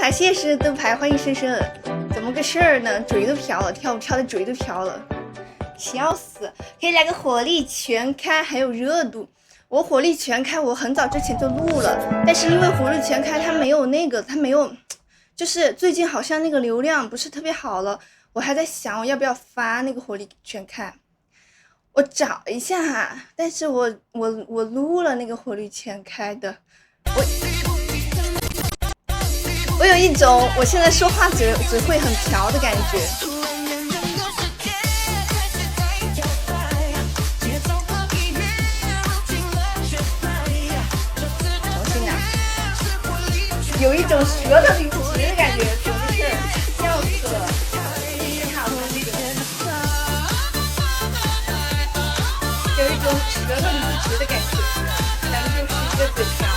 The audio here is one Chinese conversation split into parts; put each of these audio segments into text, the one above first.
感谢石灯牌，欢迎深深。怎么个事儿呢？嘴都瓢了，跳的嘴都瓢了，笑死！可以来个火力全开，还有热度。我火力全开，我很早之前就录了，但是因为火力全开它没有那个，它没有，就是最近好像那个流量不是特别好了，我还在想我要不要发那个火力全开。我找一下哈，但是我录了那个火力全开的，我有一种我现在说话只会很瓢的感觉。重新来，有一种舌头捋不直的感觉，怎么回事？笑死了！你好，有一种舌头捋不直的感觉，咱们就是一个嘴瓢。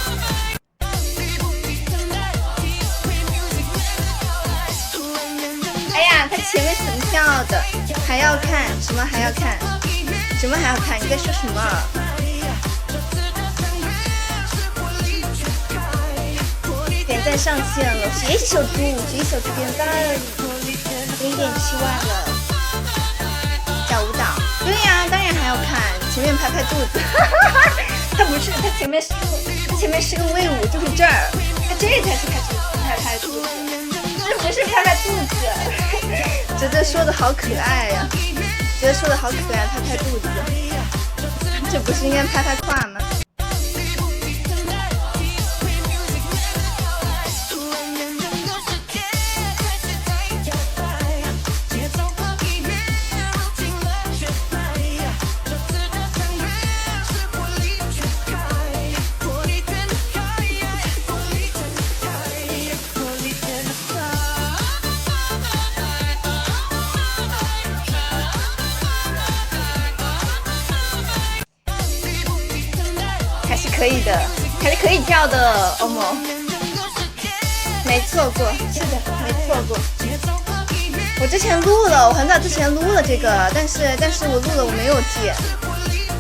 哎呀，他前面很跳的，还要看什么？还要看什么？还要看？你在说什么？点赞上线了，谢谢小猪，谢谢小猪点赞，0.7万了。跳舞蹈，对呀，当然还要看，前面拍拍肚子。他不是，他前面是个魏武，就是这儿，他这才是拍拍肚子。这不是拍拍肚子，觉得说的好可爱呀，觉得说的好可爱，拍拍肚子，这不是应该拍拍胯吗？可以的，还是可以跳的，欧某，没错过，是的，没错过。我之前录了，我很早之前录了这个，但是我录了我没有剪，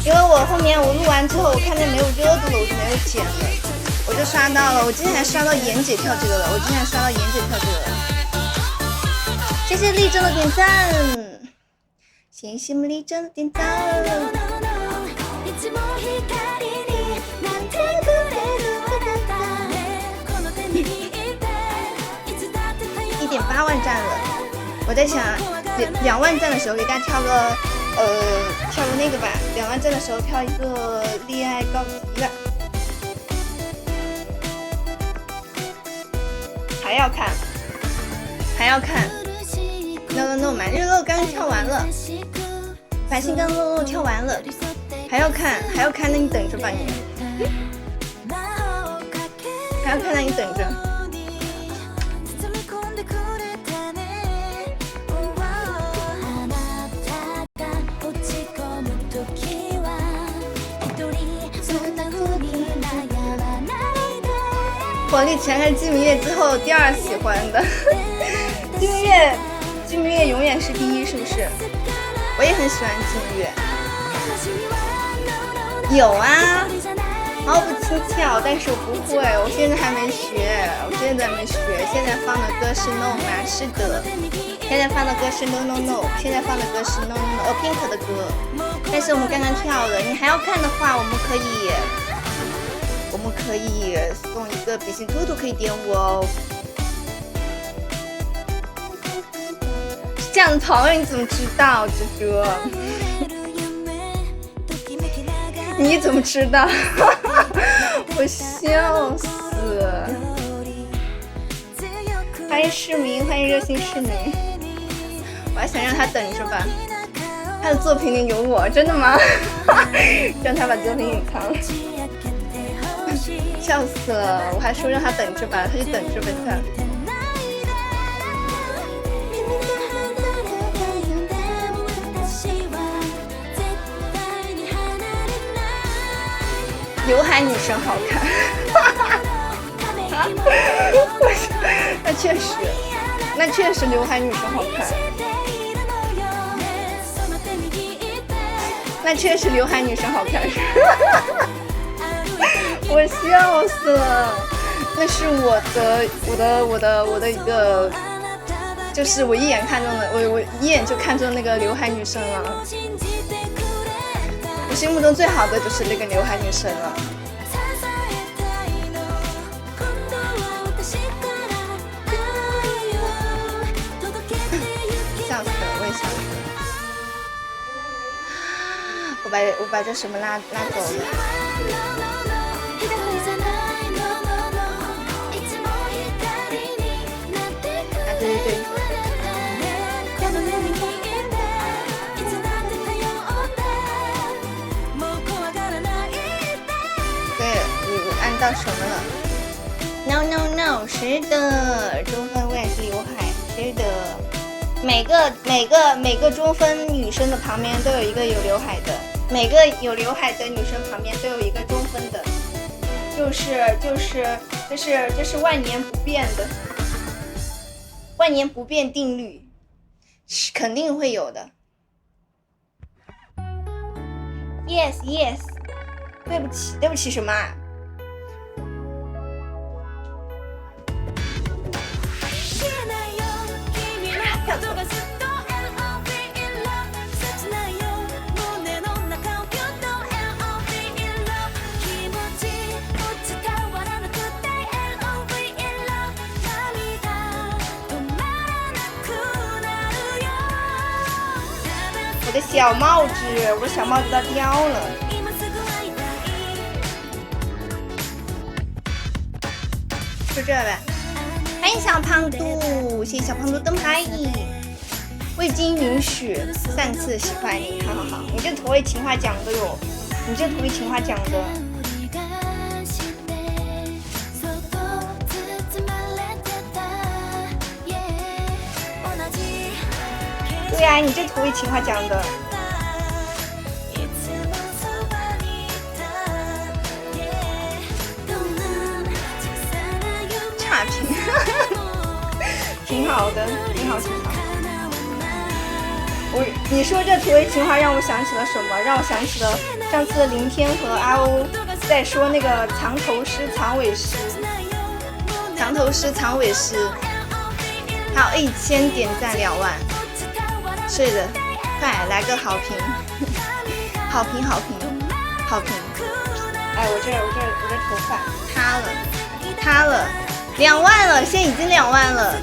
因为我后面我录完之后，我看见没有热度了，我就没有剪了，我就刷到了，我今天还刷到妍姐跳这个了，谢谢丽珍的点赞，谢谢丽珍的点赞。1.8万赞了，我在想2万赞的时候给大家跳个那个吧，2万赞的时候跳一个恋爱高级了。还要看 no 满日漏刚跳完了，繁星刚漏跳完了，还要看，那你等着吧你，还要看，那你等着。火力全开金明月之后第2喜欢的，金明月永远是第1，是不是？我也很喜欢金明月。有啊，毛不轻巧，但是我不会，我现在还没学，现在放的歌是 No 吗？是的，现在放的歌是 No， 现在放的歌是 No Pink 的歌，但是我们刚刚跳了，你还要看的话，我们可以送一个比心兔兔，可以点我哦。这样的朋友你怎么知道，芝哥？你怎么知道？我笑死！欢迎市民，欢迎热心市民。我还想让他等着吧，他的作品里有我，真的吗？让他把作品隐藏。笑死了！我还说让他等着吧，他就等着吧，他。刘海女生好看，那确实刘海女生好看，那确实刘海女生好看。我笑死了，那是我的一个，就是我一眼看中的，我一眼就看中那个刘海女生了。我心目中最好的就是那个刘海女生了。笑死了，我也笑死了。我把这什么拉走了。对对对，我按到什么了 ？No No No， 是的，中分位是刘海，是的。每个中分女生的旁边都有一个有刘海的，每个有刘海的女生旁边都有一个中分的，这是万年不变的。万年不变定律，肯定会有的。Yes yes， 对不起什么啊？我的小帽子，我的小帽子都掉了。就这呗。欢迎小胖嘟，谢谢小胖嘟灯牌。未经允许3次喜欢你，好好好，你这土味情话讲的哟，你这土味情话讲的。对呀，你这土味情话讲的。差评，挺好的，挺好。你说这土味情话让我想起了什么？让我想起了上次林天和阿欧在说那个藏头诗、藏尾诗，还有1000点赞2万。是的，快来个好评，好评！哎，我这头发塌了，2万了，现在已经2万了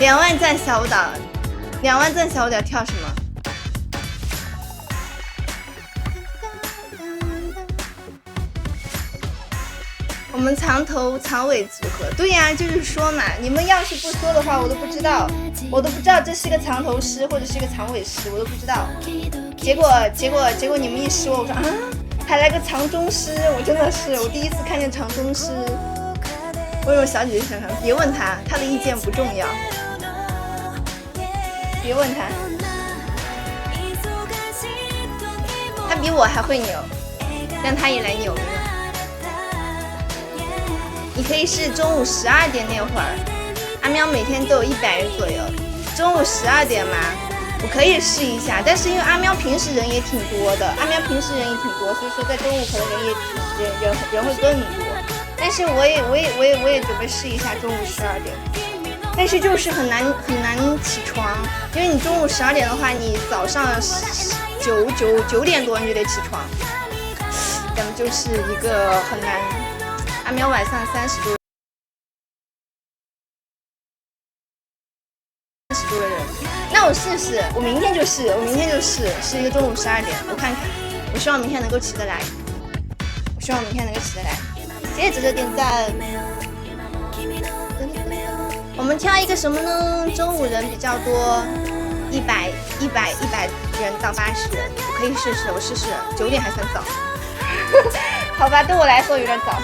，2万赞小舞蹈，2万赞小舞蹈跳什么？我们藏头藏尾组合，对呀，就是说嘛，你们要是不说的话，我都不知道这是一个藏头诗或者是一个藏尾诗，我都不知道。结果你们一说，我说啊，还来个藏中诗，我真的是我第一次看见藏中诗。我有小姐姐想想，别问她，她的意见不重要，别问她，她比我还会扭，让她也来扭。你可以试中午12点那会儿，阿喵每天都有100人左右。中午12点嘛，我可以试一下，但是因为阿喵平时人也挺多的，所以说在中午可能人会更多。但是我也准备试一下中午12点，但是就是很难起床，因为你中午12点的话，你早上9点多你就得起床，咱们就是一个很难。阿喵晚上30多个人，那我试试，我明天就试一个中午12点，我看看，我希望明天能够起得来，谢谢哲哲点赞。我们挑一个什么呢？中午人比较多，100人到80人，我可以试试，9点还算早，好吧，对我来说有点早。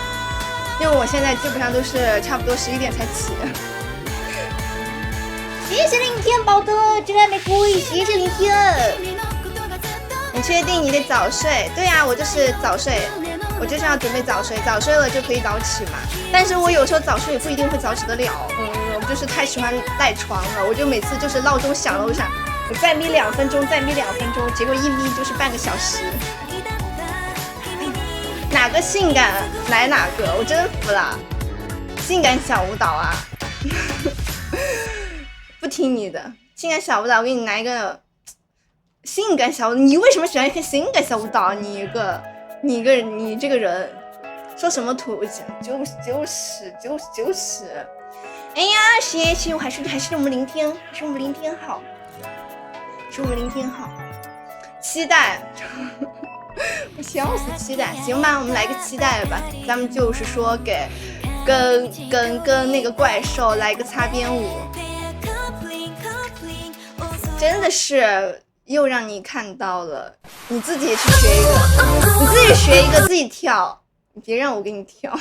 因为我现在基本上都是差不多11点才起。谢谢林天宝的这个玫瑰，谢谢林天。你确定你得早睡？对呀，我就是早睡，我就是要准备早睡，早睡了就可以早起嘛。但是我有时候早睡也不一定会早起得了，我就是太喜欢赖床了，我就每次就是闹钟响了，我想我再眯2分钟，结果一眯就是半个小时。哪个性感来哪个，我真服了。性感小舞蹈啊！不听你的性感小舞蹈，我给你来一个性感小舞蹈。你为什么喜欢看性感小舞蹈？你这个人说什么土？就是。哎呀，谢谢，还是我们聆听，是我们聆听好，期待。我笑死，期待，行吧，我们来个期待吧。咱们就是说跟那个怪兽来个擦边舞，真的是又让你看到了，你自己也去学一个，你自己学一个自己跳，你别让我给你跳。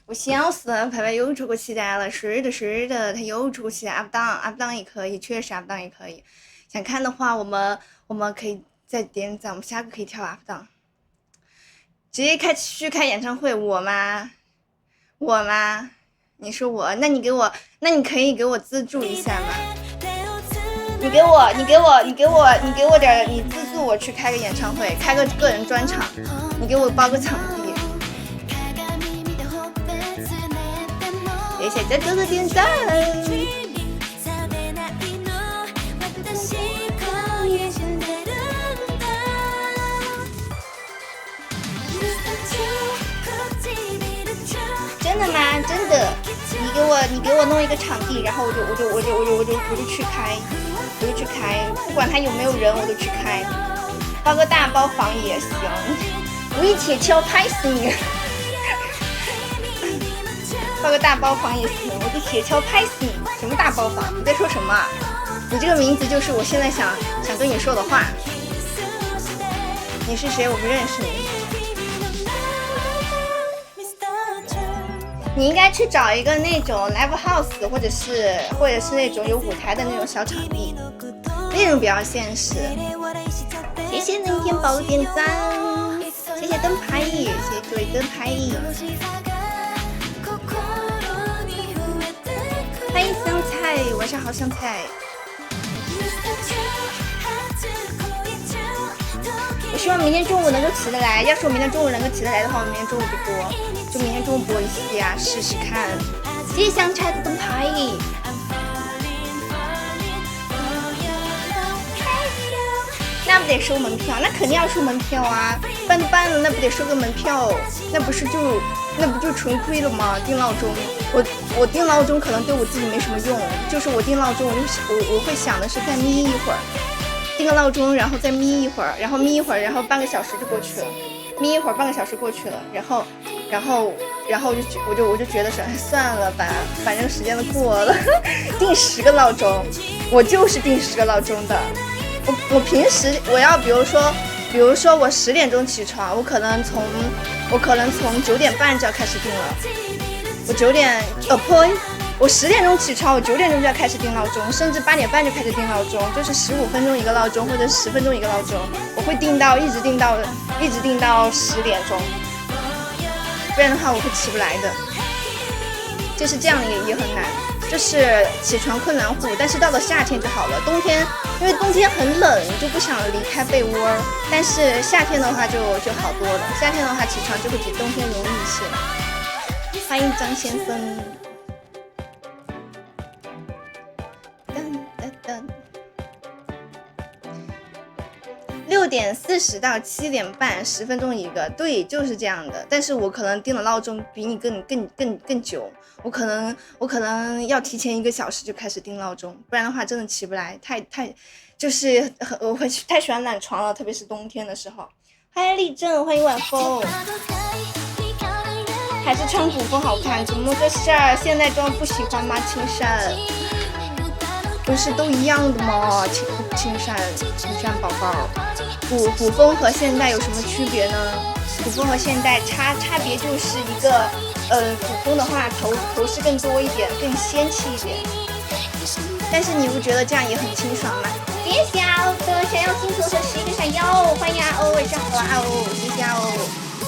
我笑死了，排排又出过期待了，是的，他又出过期待 ，up down 也可以，确实 up down 也可以。想看的话，我们可以再点赞，我们下个可以跳 up down， 直接去开演唱会，我吗？你说我，那你可以给我资助一下吗？你给我点，你资助我去开个演唱会，开个个人专场，你给我包个场地。谢谢哥哥点赞。真的吗？真的？你给我弄一个场地，然后我就去开，不管他有没有人，我就去开，包个大包房也行。为铁锹拍死你！包个大包房也行，我就铁锹拍死你！什么大包房？你在说什么？你这个名字就是我现在想跟你说的话。你是谁？我不认识你。你应该去找一个那种 live house， 或者是那种有舞台的那种小场地，那种比较现实。谢谢那天宝点赞，谢谢灯牌，谢谢各位灯牌。欢迎香菜，晚上好香菜。我希望明天中午能够起得来，要是我明天中午能够起得来的话，我明天中午就播，就明天中午播一些啊，试试看。谢谢香菜的灯牌。那不得收门票？那肯定要收门票啊！办了，那不得收个门票？那不就纯亏了吗？定闹钟，我定闹钟可能对我自己没什么用，就是我定闹钟，我会想的是再眯一会儿，定个闹钟，然后再眯一会儿，然后半个小时就过去了，眯一会儿半个小时过去了，然后我就觉得说，算了吧，反正时间都过了，定10个闹钟，我就是定10个闹钟的。我平时我要比如说我10点钟起床，我可能从9点半就要开始定了。我10点钟起床，我9点钟就要开始定闹钟，甚至8点半就开始定闹钟，就是15分钟一个闹钟或者10分钟一个闹钟，我会一直定到10点钟，不然的话我会起不来的。就是这样也很难，就是起床困难户。但是到了夏天就好了，冬天因为冬天很冷，就不想离开被窝。但是夏天的话就好多了，夏天的话起床就会比冬天容易一些。欢迎张先生。6点40到7点半，10分钟一个，对，就是这样的。但是我可能定的闹钟比你更久，我可能要提前1个小时就开始定闹钟，不然的话真的起不来，太就是我会太喜欢懒床了，特别是冬天的时候。欢迎立正，欢迎晚风。还是穿古风好看，怎么个事儿？现代装不喜欢吗？青山，不是都一样的吗？青山宝宝，古风和现代有什么区别呢？古风和现代差别就是一个，古风的话头饰更多一点，更仙气一点。但是你不觉得这样也很清爽吗？别小的想要星球和11个闪耀，欢迎阿欧，晚上好啊欧，谢谢阿欧，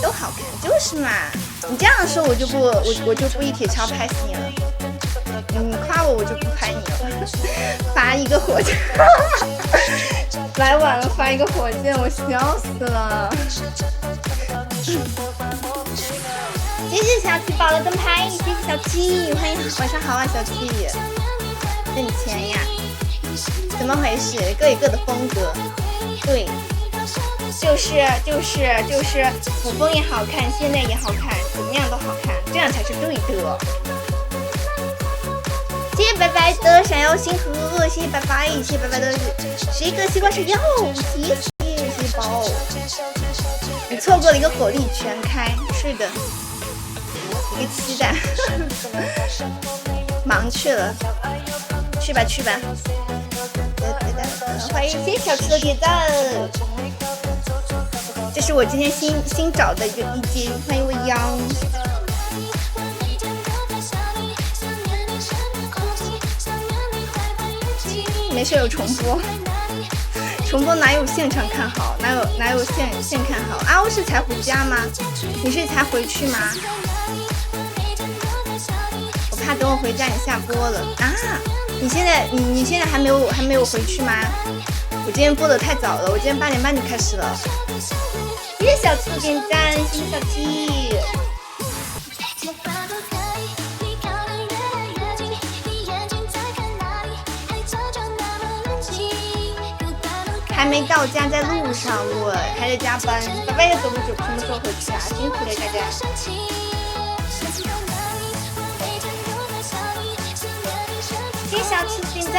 都好看，就是嘛。你这样说我就不一铁锹拍死你了。你夸我就不拍你了。发一个火箭，来晚了发一个火箭，我笑死了。谢谢小七宝的灯牌，谢谢小七，欢迎晚上好啊小七。挣钱呀？怎么回事？各有各的风格。对，就是古风也好看，现代也好看，怎么样都好看，这样才是对的。谢谢白白的闪耀星河，谢谢白白，谢谢白白的11个西瓜闪耀，谢谢宝。你错过了一个火力全开，是的，一个期待。忙去了，去吧。欢迎谢谢小吃的点赞，这是我今天新找的一个一阶，欢迎未央。没事有重播哪有现场看好，哪有现看好？阿欧是才回家吗？你是才回去吗？我怕等我回家你下播了啊！你现在还没有回去吗？我今天播的太早了，我今天8点半就开始了。谢谢小七的点赞，谢谢小七。还没到家，在路上，我还在加班。爸爸也什么时候回去啊？辛苦了大家。谢谢小七点赞。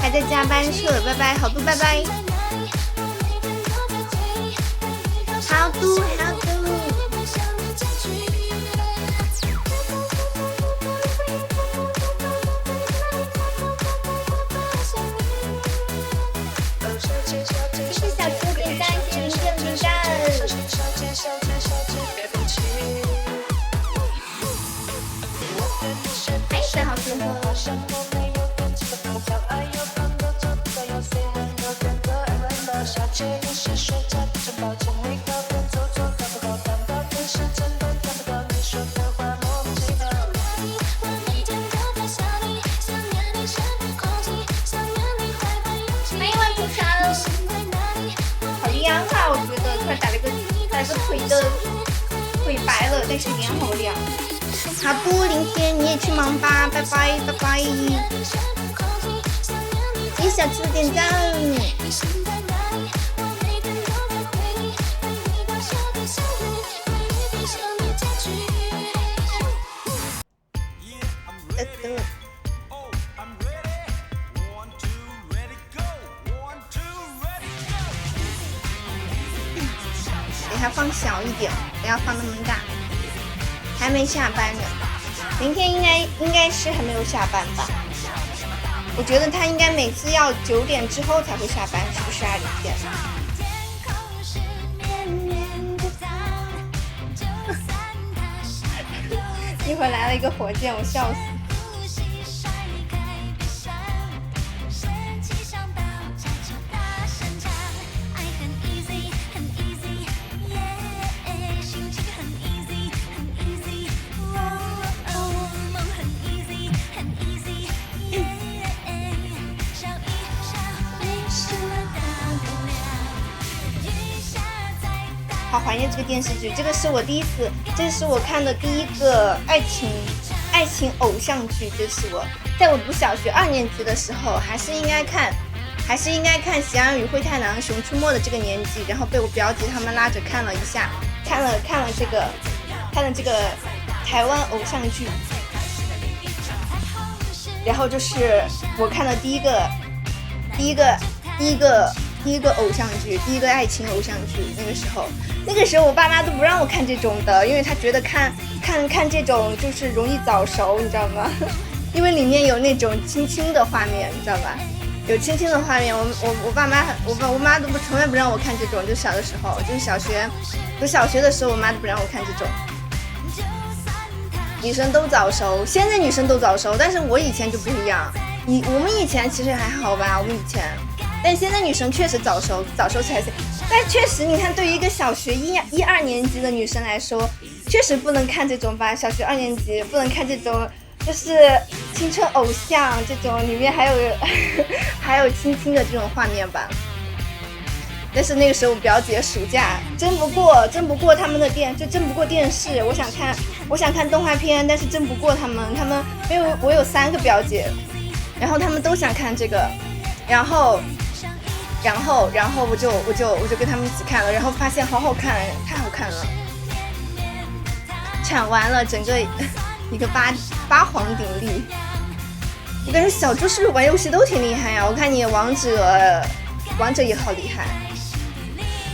还在加班去了，拜拜，好度拜拜。好度。谢谢小猪点赞，谢谢林健点赞。哎，三好时刻。欢迎万主神，好亮啊！我觉得突然打了个腿白了，但是脸好亮。好不，明天你也去忙吧，拜拜。谢谢小七的点赞。给它放小一点，不要放那么大。还没下班呢，明天应该是还没有下班吧？我觉得他应该每次要9点之后才会下班，是不是啊，李健？一会儿来了一个火箭，我笑死。好怀念这个电视剧，这个是我第一次，这是我看的第一个爱情偶像剧，这是我在我读小学2年级的时候，还是应该看《喜羊羊与灰太狼》《熊出没》的这个年纪，然后被我表姐他们拉着看了一下，看了这个台湾偶像剧，然后就是我看的第一个偶像剧，第一个爱情偶像剧。那个时候我爸妈都不让我看这种的，因为他觉得看这种就是容易早熟，你知道吗？因为里面有那种亲亲的画面，你知道吧？有亲亲的画面，我妈都从来不让我看这种，就小的时候，就是读小学的时候，我妈都不让我看这种。女生都早熟，现在女生都早熟，但是我以前就不一样。我们以前其实还好吧，但现在女生确实早熟起来。但确实，你看，对于一个小学1、2年级的女生来说，确实不能看这种吧。小学2年级不能看这种，就是青春偶像这种，里面还有亲亲的这种画面吧。但是那个时候我表姐暑假争不过他们的争不过电视。我想看动画片，但是争不过他们没有。我有3个表姐，然后他们都想看这个，然后我就跟他们一起看了，然后发现好好看，太好看了。铲完了整个一个八皇鼎立。我感觉小猪是不是玩游戏都挺厉害呀？我看你王者也好厉害，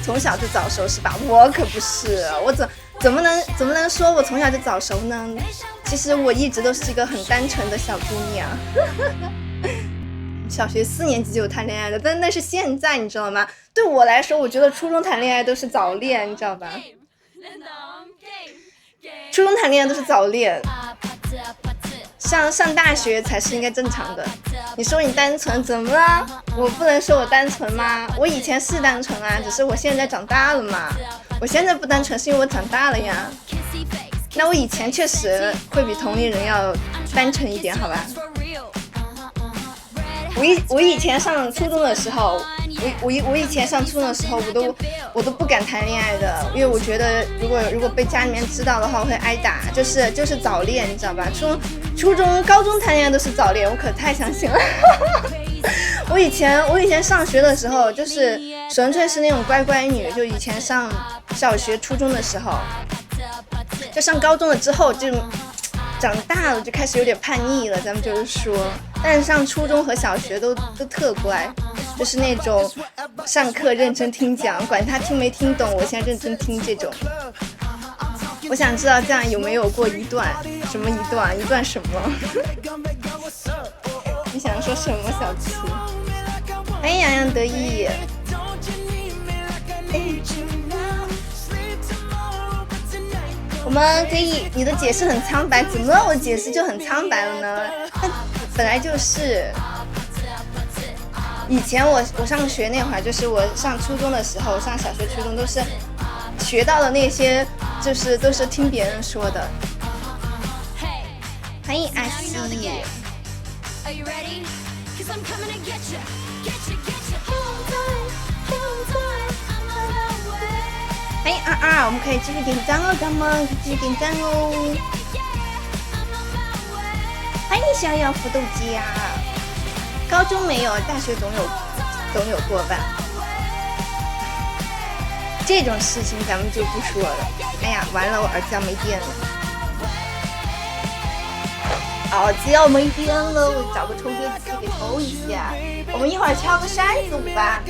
从小就早熟是吧？我可不是，我怎么能说我从小就早熟呢？其实我一直都是一个很单纯的小姑娘。小学4年级就有谈恋爱的，但那是现在，你知道吗？对我来说，我觉得初中谈恋爱都是早恋，你知道吧？初中谈恋爱都是早恋，上大学才是应该正常的。你说你单纯怎么了？我不能说我单纯吗？我以前是单纯啊，只是我现在长大了嘛。我现在不单纯是因为我长大了呀。那我以前确实会比同龄人要单纯一点，好吧？我以前上初中的时候，我都不敢谈恋爱的，因为我觉得如果被家里面知道的话，我会挨打。就是早恋，你知道吧？初中、高中谈恋爱都是早恋，我可太相信了。我以前上学的时候，就是纯粹是那种乖乖女，就以前上小学、初中的时候，就上高中了之后就长大了，就开始有点叛逆了，咱们就是说。但是上初中和小学都特乖，就是那种上课认真听讲，管他听没听懂，我现在认真听这种。我想知道这样有没有过一段什么一段什么？你想说什么，小七？欢迎洋洋得意。我们可以，你的解释很苍白，怎么我解释就很苍白了呢？本来就是，以前我上学那会儿，就是我上初中的时候，上小学、初中都是学到的那些，就是都是听别人说的。欢迎阿西。欢迎22，我们可以继续点赞哦，咱们继续点赞哦。欢迎逍遥福豆鸡啊！高中没有，大学总有过吧？这种事情咱们就不说了。哎呀，完了，我耳机要没电了。耳机要没电了，我找个充电器给充一下。我们一会儿敲个3组吧。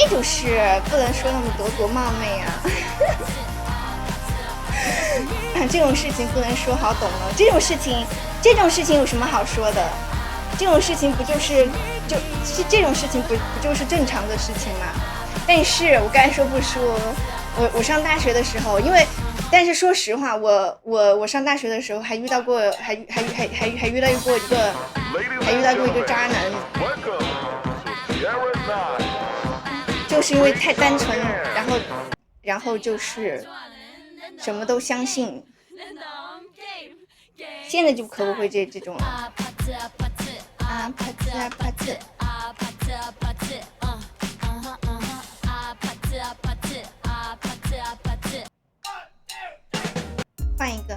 这种事不能说那么多冒昧啊。这种事情不能说，好懂了。这种事情有什么好说的？这种事情不就是这种事情不就是正常的事情吗？但是我刚才说不说，我上大学的时候，但是说实话，我上大学的时候还遇到过一个渣男，就是因为太单纯，然后就是什么都相信。现在就可不会这种了。换一个。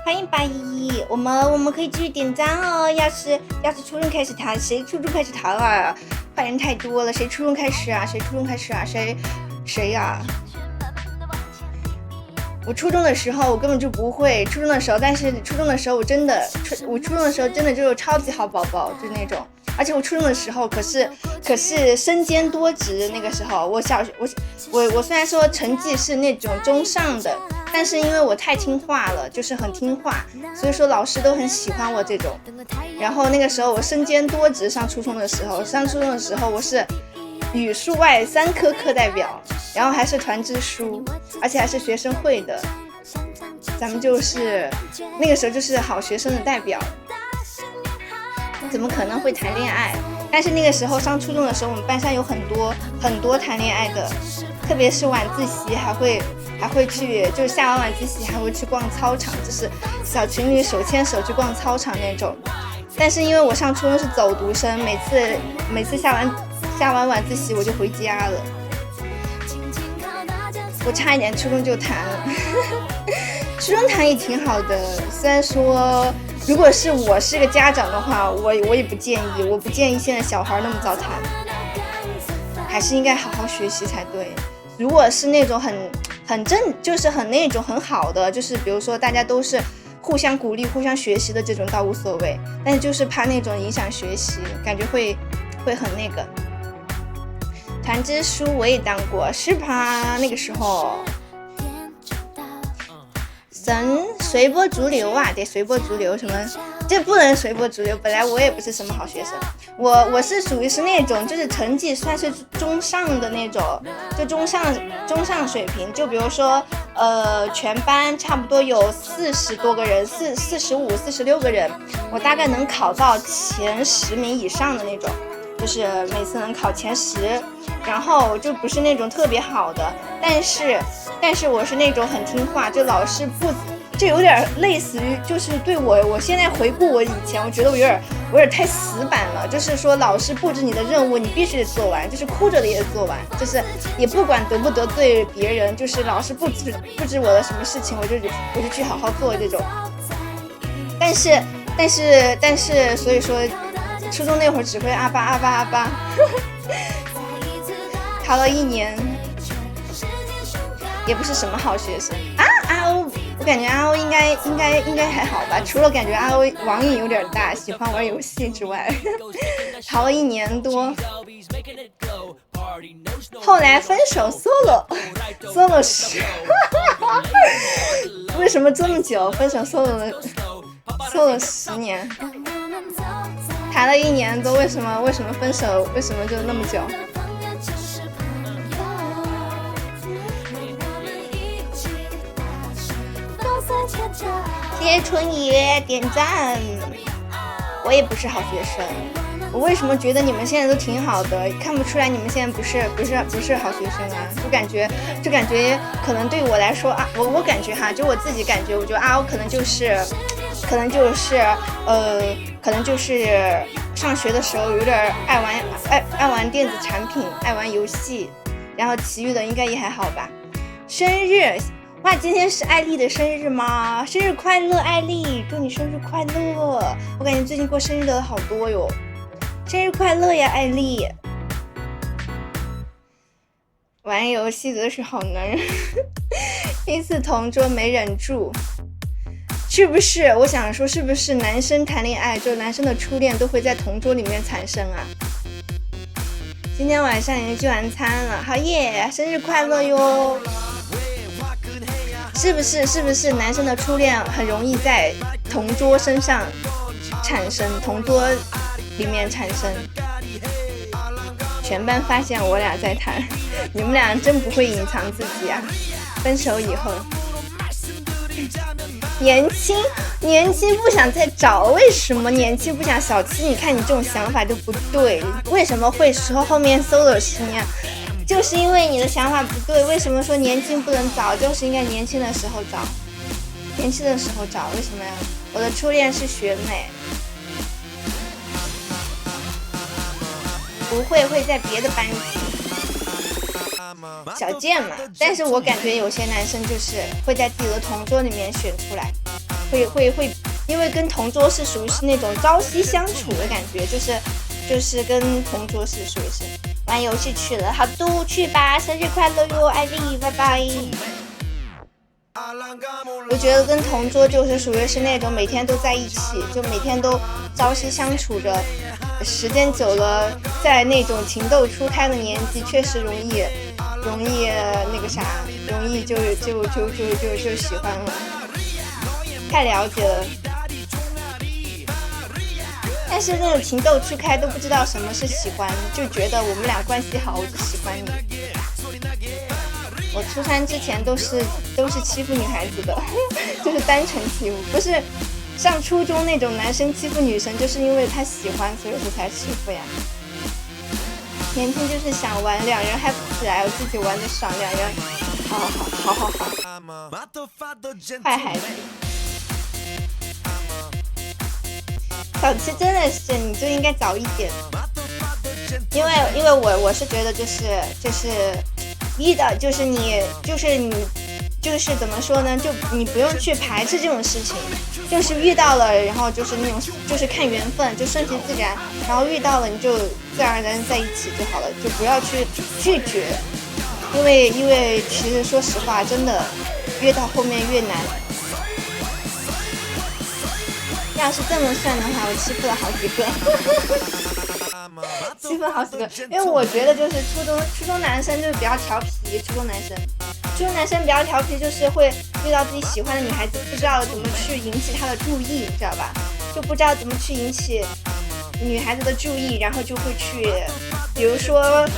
欢迎81，我们可以继续点赞哦。要是初中开始逃，谁初中开始逃啊？坏人太多了，谁初中开始啊？谁呀？我初中的时候我根本就不会，但是初中的时候我初中的时候真的就是超级好宝宝，就是那种。而且我初中的时候可是身兼多职，那个时候我虽然说成绩是那种中上的，但是因为我太听话了，就是很听话，所以说老师都很喜欢我这种。然后那个时候我身兼多职，上初中的时候我是语数外3科课代表，然后还是团支书，而且还是学生会的。咱们就是那个时候就是好学生的代表，怎么可能会谈恋爱？但是那个时候上初中的时候，我们班上有很多谈恋爱的，特别是晚自习还会去，就是下完晚自习还会去逛操场，就是小情侣手牵手去逛操场那种。但是因为我上初中是走读生，每次下完晚自习我就回家了，我差一点初中就谈了。初中谈也挺好的，虽然说如果是我是个家长的话，我也不建议，我不建议现在小孩那么早谈，还是应该好好学习才对。如果是那种就是很那种很好的，就是比如说大家都是互相鼓励互相学习的这种倒无所谓，但是就是怕那种影响学习，感觉会很那个。团支书我也当过，是吧？那个时候随波逐流啊，得随波逐流，什么这不能随波逐流。本来我也不是什么好学生，我是属于是那种就是成绩算是中上的那种，就中上水平。就比如说全班差不多有40多个人，45、46个人，我大概能考到前10名以上的那种，就是每次能考前10，然后就不是那种特别好的，但是我是那种很听话，就老师就有点类似于，就是对我现在回顾我以前，我觉得我有点太死板了，就是说老师布置你的任务你必须得做完，就是哭着的也得做完，就是也不管得不得罪别人，就是老师布置我的什么事情我就去好好做这种。但是所以说初中那会儿只会阿巴逃了1年，也不是什么好学生啊。阿欧，我感觉阿欧应该还好吧，除了感觉阿欧网瘾有点大，喜欢玩游戏之外，逃了1年多，后来分手 solo 10，为什么这么久？分手 solo 10年，谈了1年多，为什么分手？为什么就那么久？谢谢春野点赞。我也不是好学生，我为什么觉得你们现在都挺好的？看不出来你们现在不是好学生啊？就感觉可能对我来说啊，我感觉哈，就我自己感觉，我觉得啊，我可能就是上学的时候有点爱玩电子产品，爱玩游戏，然后其余的应该也还好吧。生日，哇，今天是艾丽的生日吗？生日快乐，艾丽，祝你生日快乐！我感觉最近过生日的好多哟，生日快乐呀，艾丽！玩游戏的是好男人，第一次同桌没忍住，是不是？我想说，是不是男生谈恋爱，就男生的初恋都会在同桌里面产生啊？今天晚上已经聚完餐了，好耶，生日快乐哟！是不是？是不是男生的初恋很容易在同桌身上产生，同桌里面产生？全班发现我俩在谈，你们俩真不会隐藏自己啊！分手以后。年轻不想再找，为什么年轻不想？小七，你看你这种想法就不对，为什么会说后面搜了10年？就是因为你的想法不对。为什么说年轻不能找？就是应该年轻的时候找，年轻的时候找，为什么呀？我的初恋是学妹，不会在别的班级。小贱嘛，但是我感觉有些男生就是会在自己的同桌里面选出来，会，因为跟同桌是属于是那种朝夕相处的感觉，就是跟同桌是属于是玩游戏去了，好嘟去吧，生日快乐哟，艾丽，拜拜。我觉得跟同桌就是属于是那种每天都在一起，就每天都朝夕相处着，时间久了，在那种情窦初开的年纪，确实容易那个啥，容易就喜欢了，太了解了。但是那种情窦初开都不知道什么是喜欢，就觉得我们俩关系好，我就喜欢你。我初三之前都是欺负女孩子的，就是单纯欺负，不是像初中那种男生欺负女生，就是因为他喜欢，所以说才欺负呀。年轻就是想玩，两人还不起来，我自己玩的爽，两人好，坏孩子。小七真的是，你就应该早一点，因为我是觉得就是一的就是你就是怎么说呢，就你不用去排斥这种事情，就是遇到了，然后就是那种就是看缘分，就顺其自然，然后遇到了你就自然而然在一起就好了，就不要去拒绝，因为其实说实话，真的越到后面越难。要是这么算的话，我欺负了好几个。欺负好几个，因为我觉得就是初中男生就是比较调皮，初中男生比较调皮，就是会遇到自己喜欢的女孩子，不知道怎么去引起她的注意，你知道吧？就不知道怎么去引起女孩子的注意，然后就会去，比如说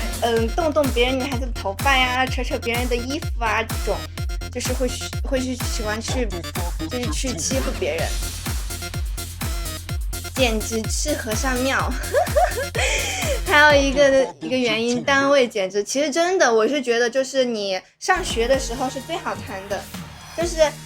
动别人女孩子的头发呀，扯别人的衣服啊，这种就是会去喜欢去就是去欺负别人。简直是和尚庙。还有一个原因，单位简直，其实真的，我是觉得就是你上学的时候是最好谈的，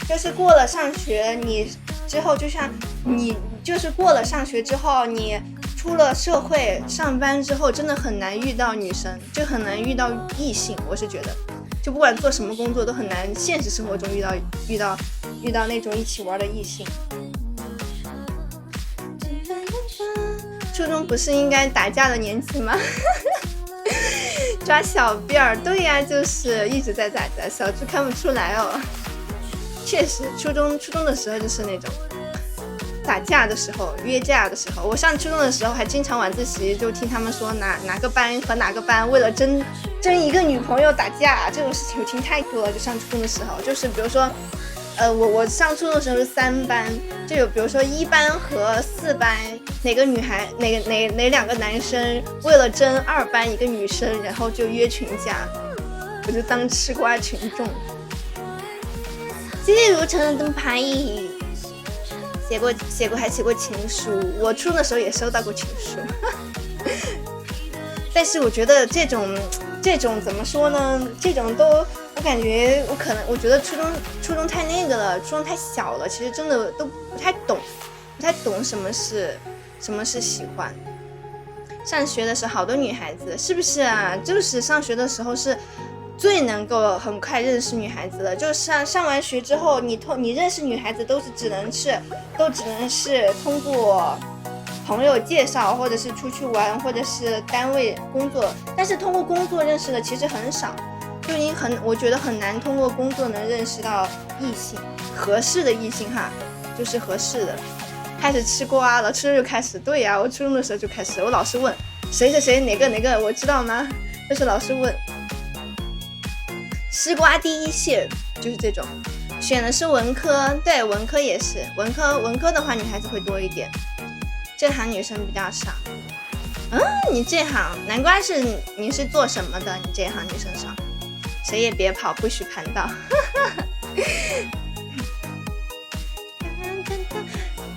就是过了上学，你之后就像你就是过了上学之后，你出了社会上班之后，真的很难遇到女生，就很难遇到异性，我是觉得，就不管做什么工作都很难，现实生活中遇到那种一起玩的异性。初中不是应该打架的年纪吗？抓小辫儿，对呀，就是一直在打架，小猪看不出来哦。确实，初中的时候就是那种打架的时候，约架的时候。我上初中的时候还经常晚自习就听他们说哪个班和哪个班为了争一个女朋友打架，这种事情我听太多了。就上初中的时候，就是比如说。我上初中的时候是3班，就有比如说1班和4班，哪个女孩哪2个男生为了争2班一个女生，然后就约群架，我就当吃瓜群众。积如成的灯牌，还写过情书，我初中的时候也收到过情书。但是我觉得这种怎么说呢？这种都我感觉我觉得初中太那个了，初中太小了，其实真的都不太懂什么是喜欢。上学的时候好多女孩子是不是啊？就是上学的时候是最能够很快认识女孩子的，就是上完学之后，你认识女孩子都只能是通过朋友介绍，或者是出去玩，或者是单位工作，但是通过工作认识的其实很少，就我觉得很难通过工作能认识到异性，合适的异性哈。就是合适的。开始吃瓜了，吃着就开始。对呀，我初中的时候就开始，我老师问谁谁谁哪个我知道吗？就是老师问。吃瓜第一线就是这种，选的是文科，对，文科也是文科的话女孩子会多一点，这行女生比较少。你这行难怪是你是做什么的？你这行女生少，谁也别跑，不许盘道。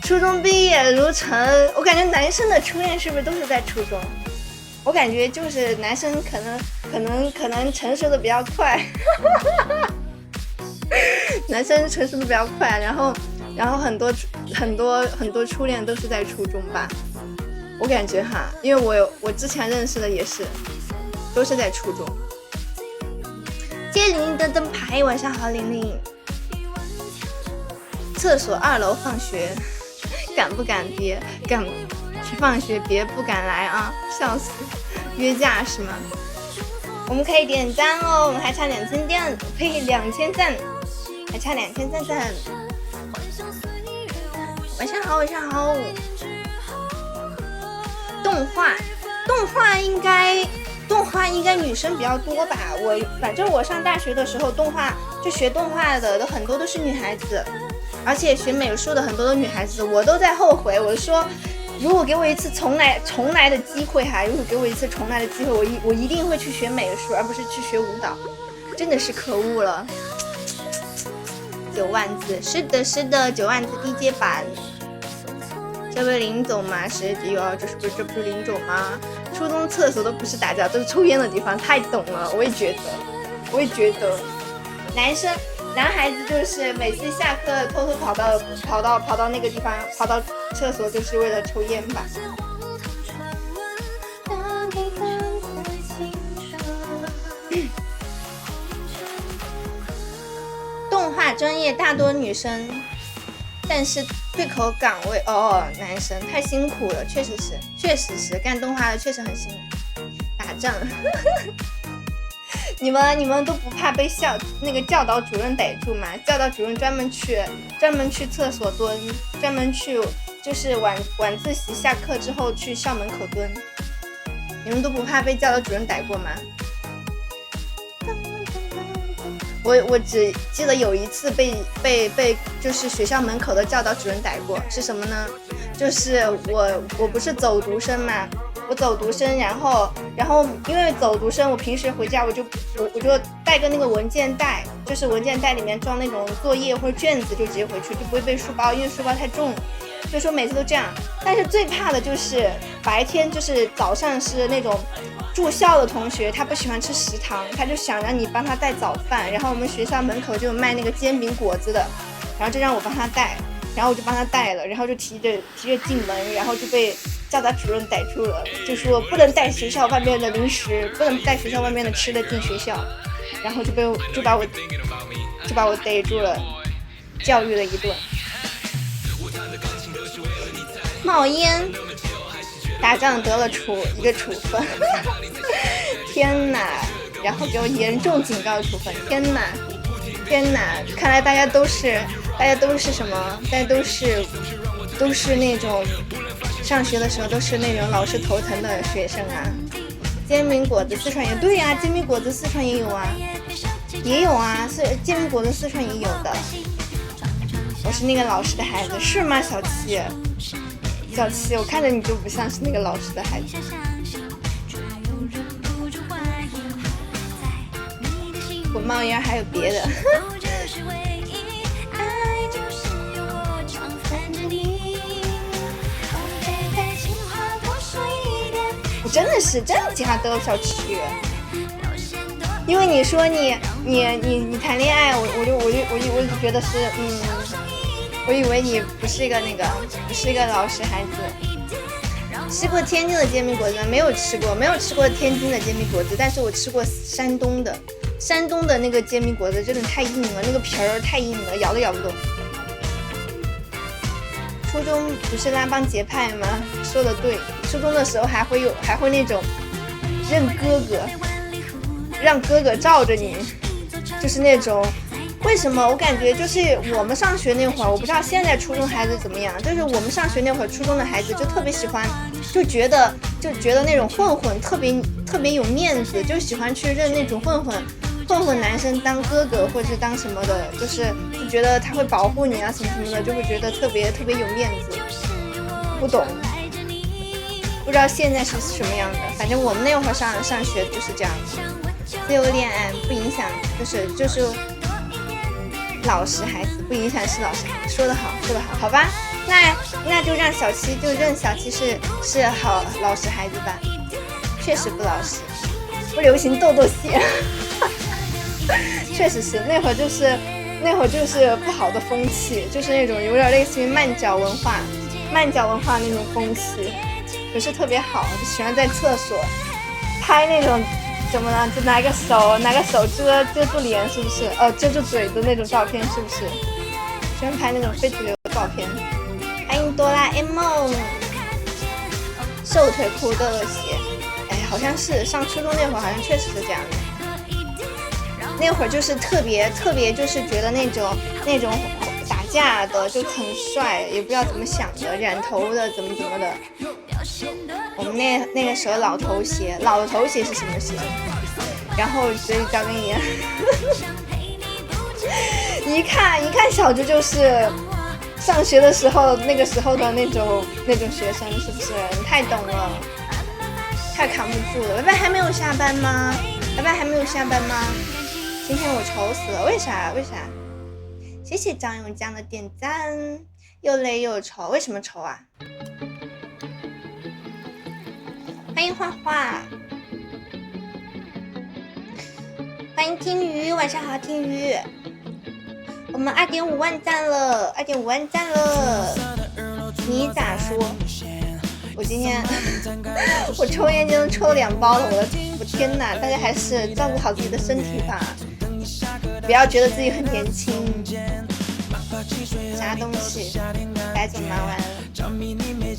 初中毕业如尘，我感觉男生的初恋是不是都是在初中？我感觉就是男生可能成熟的比较快，男生成熟的比较快，然后很多初恋都是在初中吧，我感觉哈，因为我之前认识的也是，都是在初中。接铃噔噔牌，晚上好，玲玲。厕所2楼放学，敢不敢别敢去放学，别不敢来啊！笑死，约架是吗？我们可以点赞哦，我们还差2000赞，可以2000赞，还差2000赞。晚上好，晚上好。动画应该女生比较多吧？反正我上大学的时候，学动画的都很多都是女孩子。而且学美术的很多的女孩子，我都在后悔。我说，如果给我一次重来的机会哈，如果给我一次重来的机会，我一定会去学美术，而不是去学舞蹈。真的是可恶了。9万字，是的，9万字低阶版。这不是林总吗？谁有？这不是林总吗？初中厕所都不是打架，都是抽烟的地方，太懂了。我也觉得，男孩子就是每次下课偷偷跑到那个地方，跑到厕所就是为了抽烟吧。动画专业大多女生，但是对口岗位男生太辛苦了，确实是干动画的确实很辛苦，打仗。你们都不怕被那个教导主任逮住吗？教导主任专门去厕所蹲，专门去就是晚自习下课之后去校门口蹲。你们都不怕被教导主任逮过吗？我只记得有一次被就是学校门口的教导主任逮过，是什么呢？就是我不是走读生嘛。我走读生，然后因为走读生，我平时回家我就带个那个文件袋，就是文件袋里面装那种作业或者卷子，就直接回去，就不会背书包，因为书包太重，所以说每次都这样。但是最怕的就是白天，就是早上是那种住校的同学，他不喜欢吃食堂，他就想让你帮他带早饭，然后我们学校门口就有卖那个煎饼果子的，然后就让我帮他带，然后我就帮他带了，然后就提着进门，然后就被教导主任逮住了，就说不能带学校外面的零食，不能带学校外面的吃的进学校，然后就把我逮住了，教育了一顿。冒烟，打仗得了一个处分，天哪！然后给我严重警告处分，天哪！看来大家都是什么？大家都是那种。上学的时候都是那种老师头疼的学生啊。煎饼果子四川也对呀，煎饼果子四川也有啊，煎饼果子四川也有的。我是那个老师的孩子，是吗？小七，我看着你就不像是那个老师的孩子。我冒烟还有别的。真的经常得了小七，因为你说你谈恋爱，我就觉得是我以为你不是一个老实孩子。吃过天津的煎饼果子没有吃过天津的煎饼果子，但是我吃过山东的那个煎饼果子，真的太硬了，那个皮儿太硬了，咬都咬不动。初中不是拉帮结派吗？说的对，初中的时候还会那种认哥哥，让哥哥罩着你，就是那种为什么？我感觉就是我们上学那会儿，我不知道现在初中孩子怎么样，就是我们上学那会儿，初中的孩子就特别喜欢，就觉得那种混混特别有面子，就喜欢去认那种混混男生当哥哥或者是当什么的，就觉得他会保护你啊什么什么的，就会觉得特别有面子。不懂，不知道现在是什么样的，反正我们那会儿上学就是这样子。自由恋爱不影响，就是老实孩子，不影响是老实孩子。说得好，好吧？那就让小七就认小七是好老实孩子吧。确实不老实，不流行豆豆鞋。确实是那会儿就是不好的风气，就是那种有点类似于慢脚文化那种风气，不是特别好，就喜欢在厕所拍那种怎么了，就拿个手遮住脸，是不是？遮住嘴的那种照片，是不是？喜欢拍那种非主流的照片。欢迎哆啦 A 梦，瘦腿裤豆豆鞋，哎，好像是上初中那会儿，好像确实是这样的。那会儿就是特别就是觉得那种打架的就很帅，也不知道怎么想的，染头的怎么的。我们那个时候老头鞋是什么鞋？然后所以高跟鞋，一看小猪就是上学的时候那个时候的那种学生，是不是？你太懂了，太扛不住了。拜拜还没有下班吗？今天我愁死了，为啥？谢谢张永江的点赞，又累又愁，为什么愁啊？欢迎画画，欢迎听鱼，晚上好，听鱼。我们2.5万赞了，你咋说？我今天我抽烟就能抽2包了，我天哪！大家还是照顾好自己的身体吧，不要觉得自己很年轻。啥东西？白总忙完了，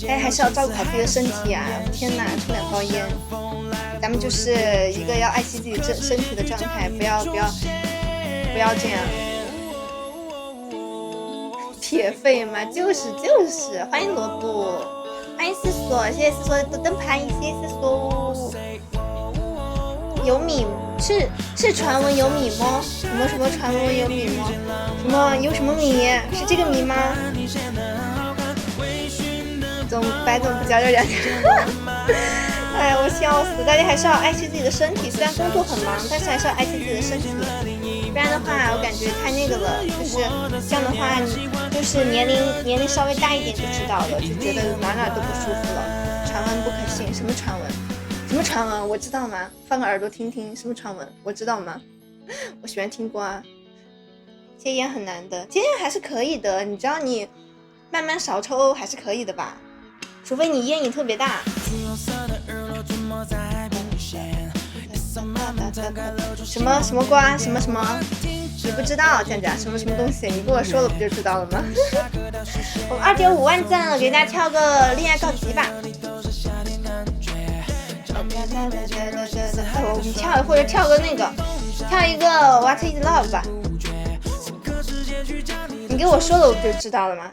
大家还是要照顾好自己的身体啊！天哪，抽2包烟，咱们就是一个要爱惜自己身体的状态，不要这样。铁肺嘛，就是，欢迎萝卜。欢迎思索，谢谢思索的灯牌，谢谢思索。有米是传闻有米吗？什么传闻有米吗？什么有什么米？是这个米吗？白总不教这2天，哎呀，我笑死！大家还是要爱惜自己的身体，虽然工作很忙，但是还是要爱惜自己的身体，不然的话，我感觉太那个了。就是这样的话，你就是年龄稍微大一点就知道了，就觉得哪都不舒服了。传闻不可信，什么传闻？我知道吗？放个耳朵听听，什么传闻？我知道吗？我喜欢听歌啊。戒烟很难的，戒烟还是可以的，你只要你慢慢少抽还是可以的吧，除非你烟瘾特别大。什么瓜？什么？你不知道这样什么东西？你跟我说了不就知道了吗？我们2.5万赞了，给大家跳个恋爱告急吧。我们跳或者跳个跳一个 What is Love 吧。你跟我说了我不就知道了吗？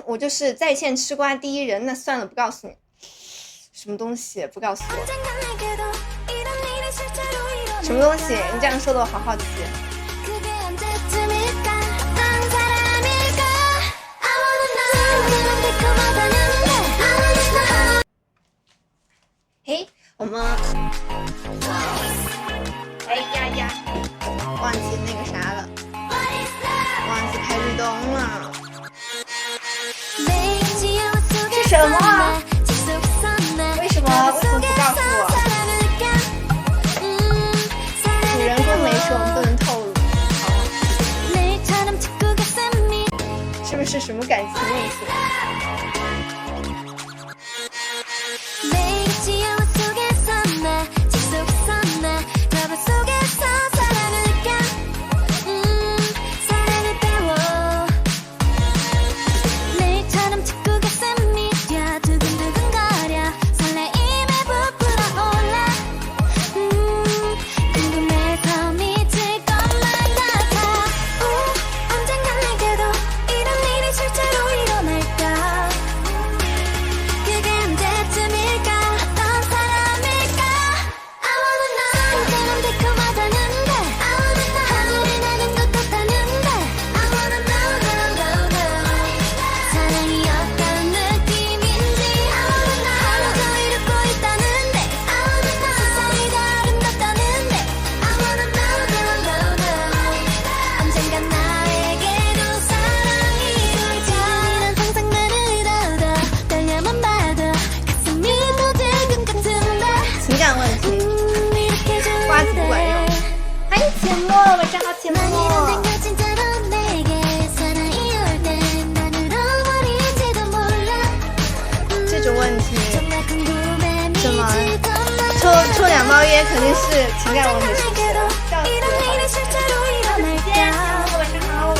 我就是在线吃瓜第一人，那算了，不告诉你。什么东西？不告诉我。什么东西？你这样说的我好好奇。嘿，我们忘记那个啥了，忘记开律动了。是什么？为什么不告诉我？主人公没说，我们不能透露。是不是什么感情问题？场包约肯定是情感王的，是不是？笑死我了！再见，晚上好。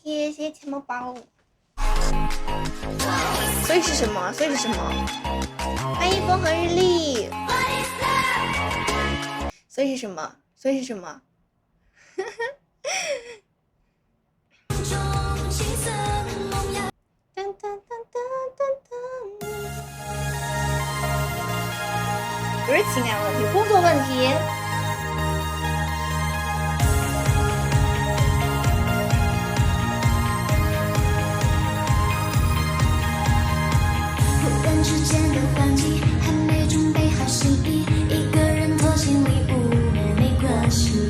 谢谢钱包包。所以是什么？欢迎风和日丽。所以是什么？不是情感问题，工作问题。之间的换季，还没准备好心意，一个人拖行李屋没关系。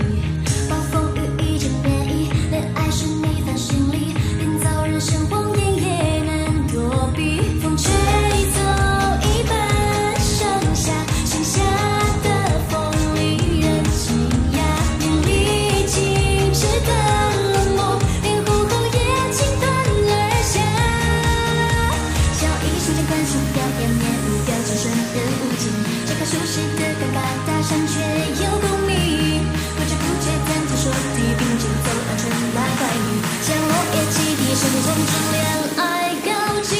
暴风雨已经变异，恋爱是你翻行李，连遭人生谎言也能躲避。风吹走一半盛夏，剩下的风里人惊讶，眼里静止的冷漠，连呼后也倾盆而下。笑一瞬间关系表演面无表情，瞬人无尽，这个熟悉的尴尬搭讪却有共鸣，不知不觉暂停说地，并肩走到春来怀里，像落叶起地，生从此恋爱告急，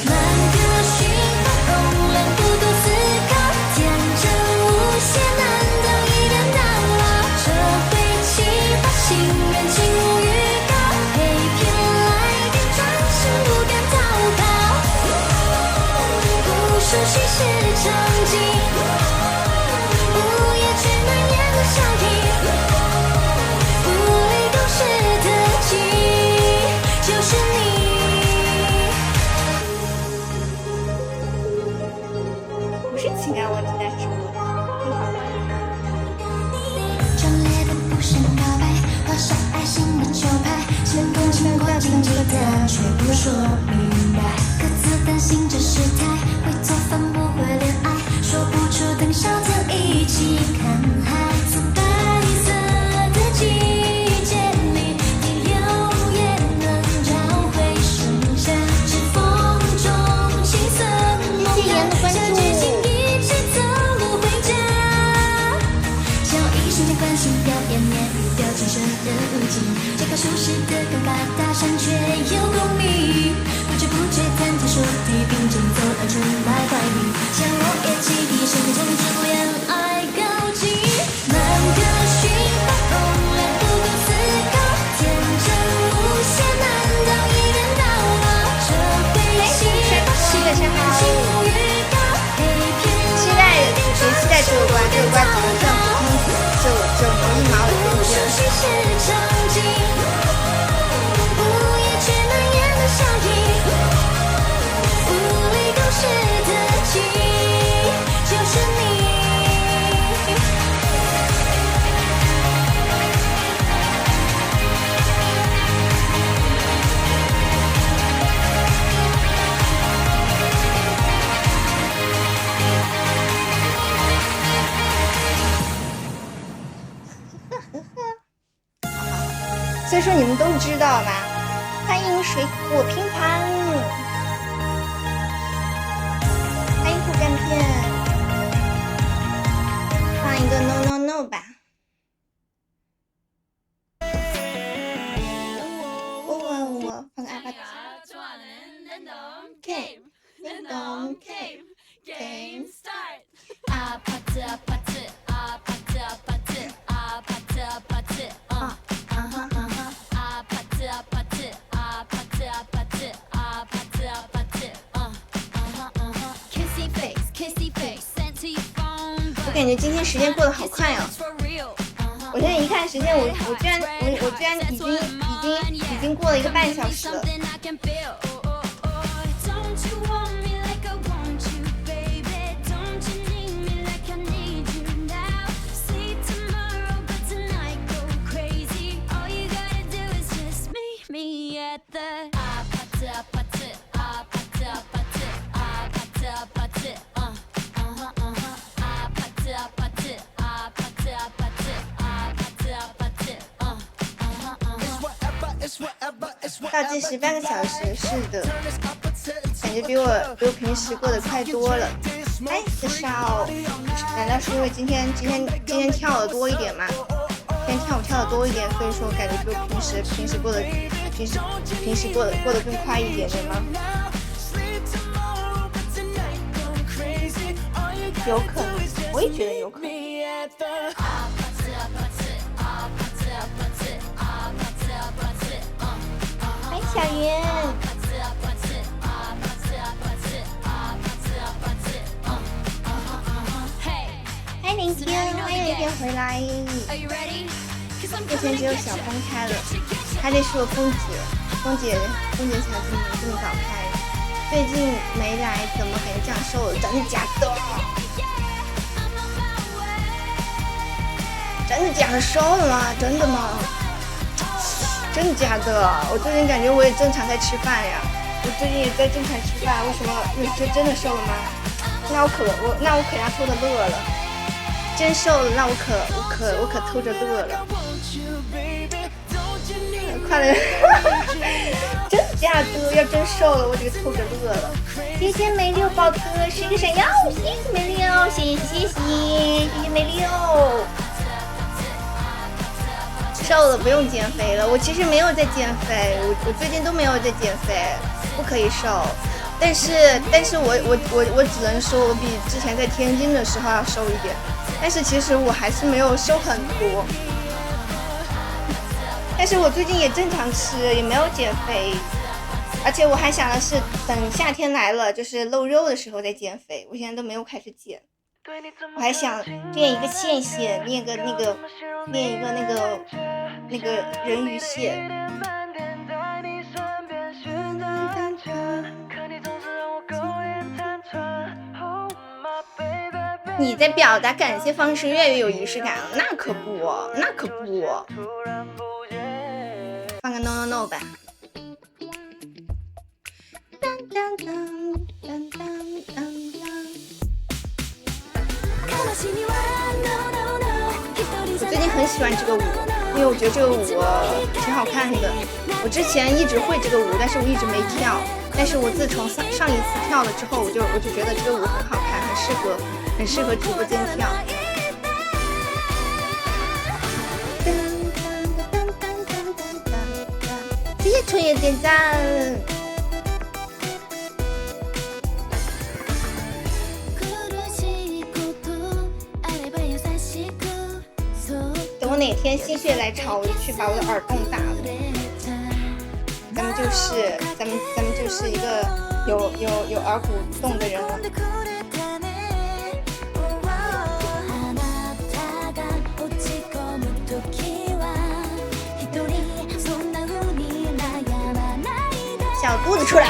满个心花容量不多思考，天真无邪，难道一边到老？这回计划心愿情无预告，被骗来电转身不敢逃跑，不熟悉是场景，午夜去难言的笑意，不理公式的记忆，就是你。不是情感问题，但是什么问题？壮烈的不想告白，画上爱心的球拍，前功尽过境记得，却不说明白，各自担心着失态，会做饭不会恋爱，说不出等笑着一起看海，从白色的季节里，你永远能找回盛夏，指缝中青涩梦呀，下决心一直走路回家，笑一瞬间关心表演面无表情，瞬人无尽，这个熟悉的尴尬搭讪却有共鸣，不知不觉暂停说地，并肩走到春来怀里，像落叶起地，生从此恋爱告急，满个心花容量不够思考，天真无邪，难道一边到老？这回计划心愿情无预告，被骗来电转身不敢逃跑，不熟悉是场景，午夜却难言的笑意，不理公式的记忆，就是你。所以说你们都知道吧？欢迎水果拼盘，欢迎苦干片，放一个 no no no 吧。我放个阿巴提。Game start。阿帕特阿帕特阿帕特阿帕特阿帕特阿帕特啊。我感觉今天时间过得好快哦！我现在一看时间，我居然已经过了1个半小时了。倒计时半个小时，是的，感觉比我平时过得快多了。哎，这少，难道是因为今天跳的多一点吗？今天跳的多一点，所以说感觉比我平时过得更快一点点吗？有可能，我也觉得有可能。哎，小圆。嗨，林天，欢迎林天回来。目前只有小峰开了，还得是我峰姐才这么早开。最近没来，怎么感觉降瘦了？真的假的？真的假的瘦了吗？真的吗？真的假的？我最近感觉我也正常在吃饭呀，我最近也在正常吃饭，为什么？就真的瘦了吗？那我可要偷着乐了。真瘦了，那我可偷着乐了。快点！真的假的？要真瘦了，我这个偷着乐了。谢谢梅六宝哥是一个闪耀，谢谢梅六，谢谢梅六。瘦了不用减肥了，我其实没有在减肥，我最近都没有在减肥，不可以瘦。但是我只能说我比之前在天津的时候要瘦一点，但是其实我还是没有瘦很多。但是我最近也正常吃，也没有减肥，而且我还想的是等夏天来了，就是露肉的时候再减肥。我现在都没有开始减，我还想练一个线，练一个那个人鱼线。你在表达感谢方式越来越有仪式感了，那可不，放个 no no no 吧。我最近很喜欢这个舞，因为我觉得这个舞挺好看的。我之前一直会这个舞，但是我一直没跳。但是我自从上一次跳了之后，我就觉得这个舞很好看，很适合直播间跳。谢谢春野点赞。等我哪天心血来潮，我就去把我的耳洞打了。咱们就是一个有耳骨洞的人了。小肚子出来，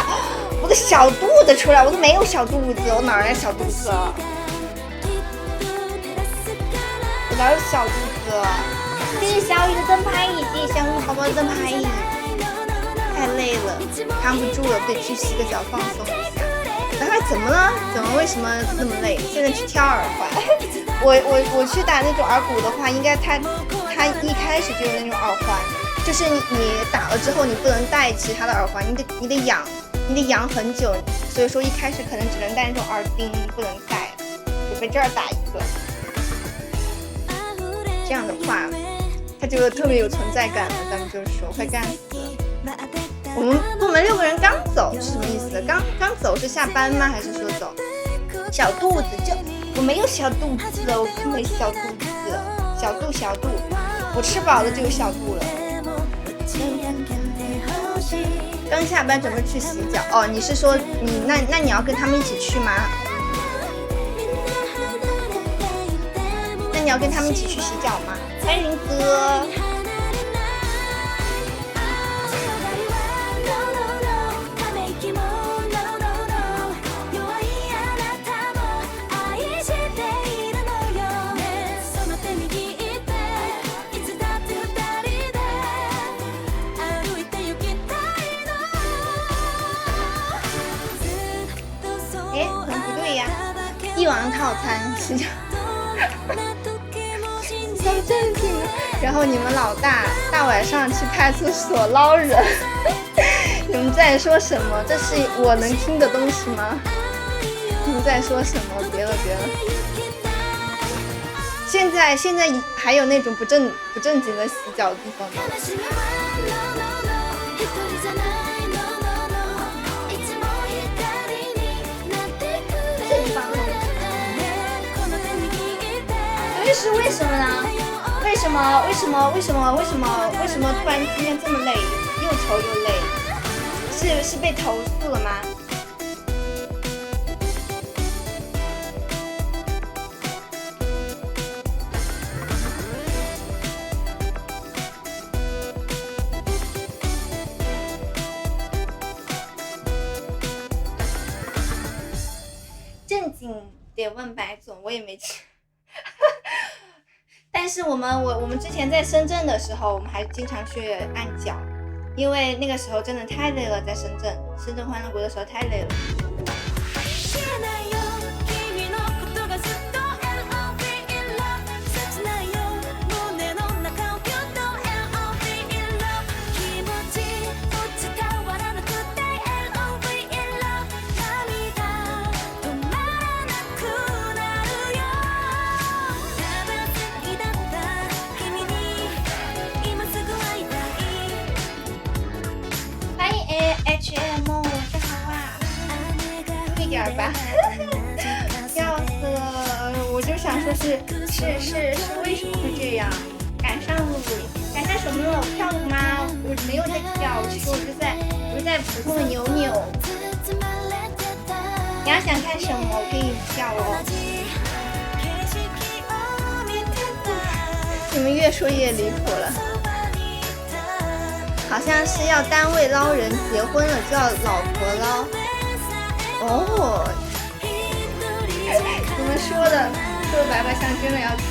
我的小肚子出来，我都没有小肚子，我哪来小肚子？我哪有小肚子？谢谢小雨的灯牌椅，谢谢小雨宝宝的灯牌椅。太累了，扛不住了，得去洗个澡放松一下。等会怎么了？为什么那么累？现在去挑耳环。我去打那种耳骨的话，应该它一开始就有那种耳环，就是你打了之后你不能戴其他的耳环，你得养很久，所以说一开始可能只能戴那种耳钉，不能戴。就在这儿打一个，这样的话它就特别有存在感了。咱们就是说快干死了。我们部门6个人刚走是什么意思？刚走是下班吗？还是说走？小肚子就我没有小肚子，我可没小肚子，小肚，我吃饱了就有小肚了。刚下班准备去洗脚哦，你是说那你要跟他们一起去吗？那你要跟他们一起去洗脚吗？欢迎林哥。帝王套餐是这样，然后你们老大晚上去派出所捞人，你们在说什么？这是我能听的东西吗？你们在说什么？别了别了。现在还有那种不正经的洗脚的地方吗？是为什么呢？为什么突然今天这么累，又丑又累？是被投诉了吗？正经得问白总，我也没吃。但是我们之前在深圳的时候，我们还经常去按脚，因为那个时候真的太累了，在深圳欢乐谷的时候太累了。HM， 晚上好啊，快点吧，笑死了！我就想说是为什么会这样？赶上什么了？跳舞吗？我没有在跳，其实我是在普通的扭。你要想看什么，我可以跳哦。你们越说越离谱了。好像是要单位捞人，结婚了就要老婆捞。哦，你们说的白白像真的要去。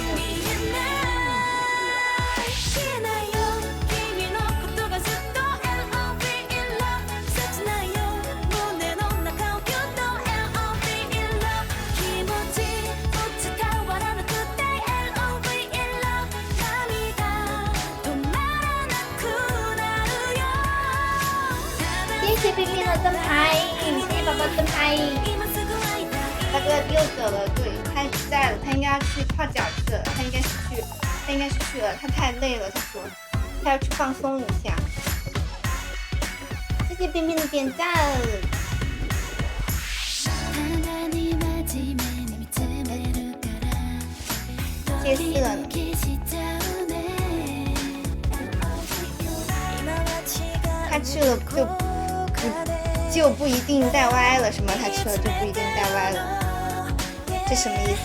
谢谢冰冰的灯牌，谢谢宝宝灯牌。大哥又走了，对，他不在了，他应该要去泡脚去了，他应该是去了，他太累了，他说他要去放松一下。谢谢冰冰的点赞。谢四了呢。他去了就不一定带歪了，什么他去了就不一定带歪了，这什么意思？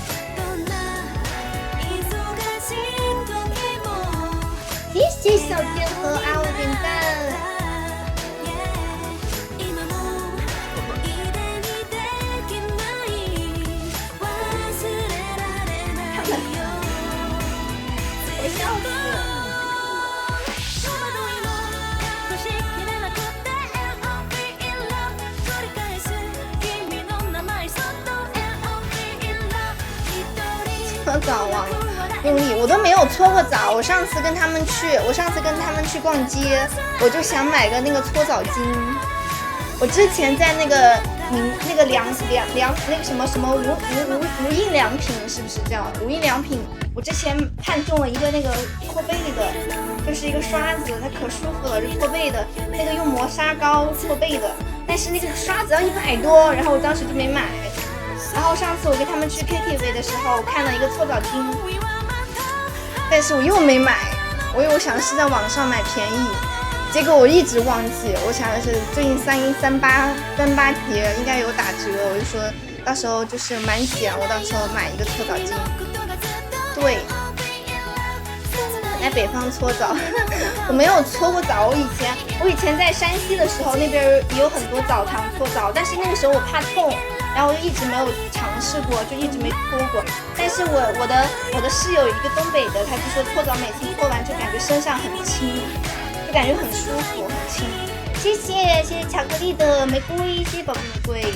谢谢小天和阿五点赞。我笑死了。搓澡王用力，我都没有搓过澡。我上次跟他们去逛街，我就想买个那个搓澡巾。我之前在那个良那个什么无印良品，是不是叫无印良品？我之前看中了一个那个搓背的，就是一个刷子，它可舒服了，是搓背的，那个用磨砂膏搓背的，但是那个刷子要100多，然后我当时就没买。然后上次我跟他们去 KTV 的时候看了一个搓澡巾，但是我又没买，我因为我想是在网上买便宜，结果我一直忘记。我想的是最近318节应该有打折，我就说到时候就是满减，我到时候买一个搓澡巾。对，来北方搓澡，我没有搓过澡。我以前在山西的时候，那边也有很多澡堂搓澡，但是那个时候我怕痛。然后我就一直没有尝试过，就一直没搓过。但是我的室友一个东北的，他就说搓澡每次搓完就感觉身上很轻，就感觉很舒服很轻。谢谢巧克力的玫瑰，谢谢宝贝玫瑰。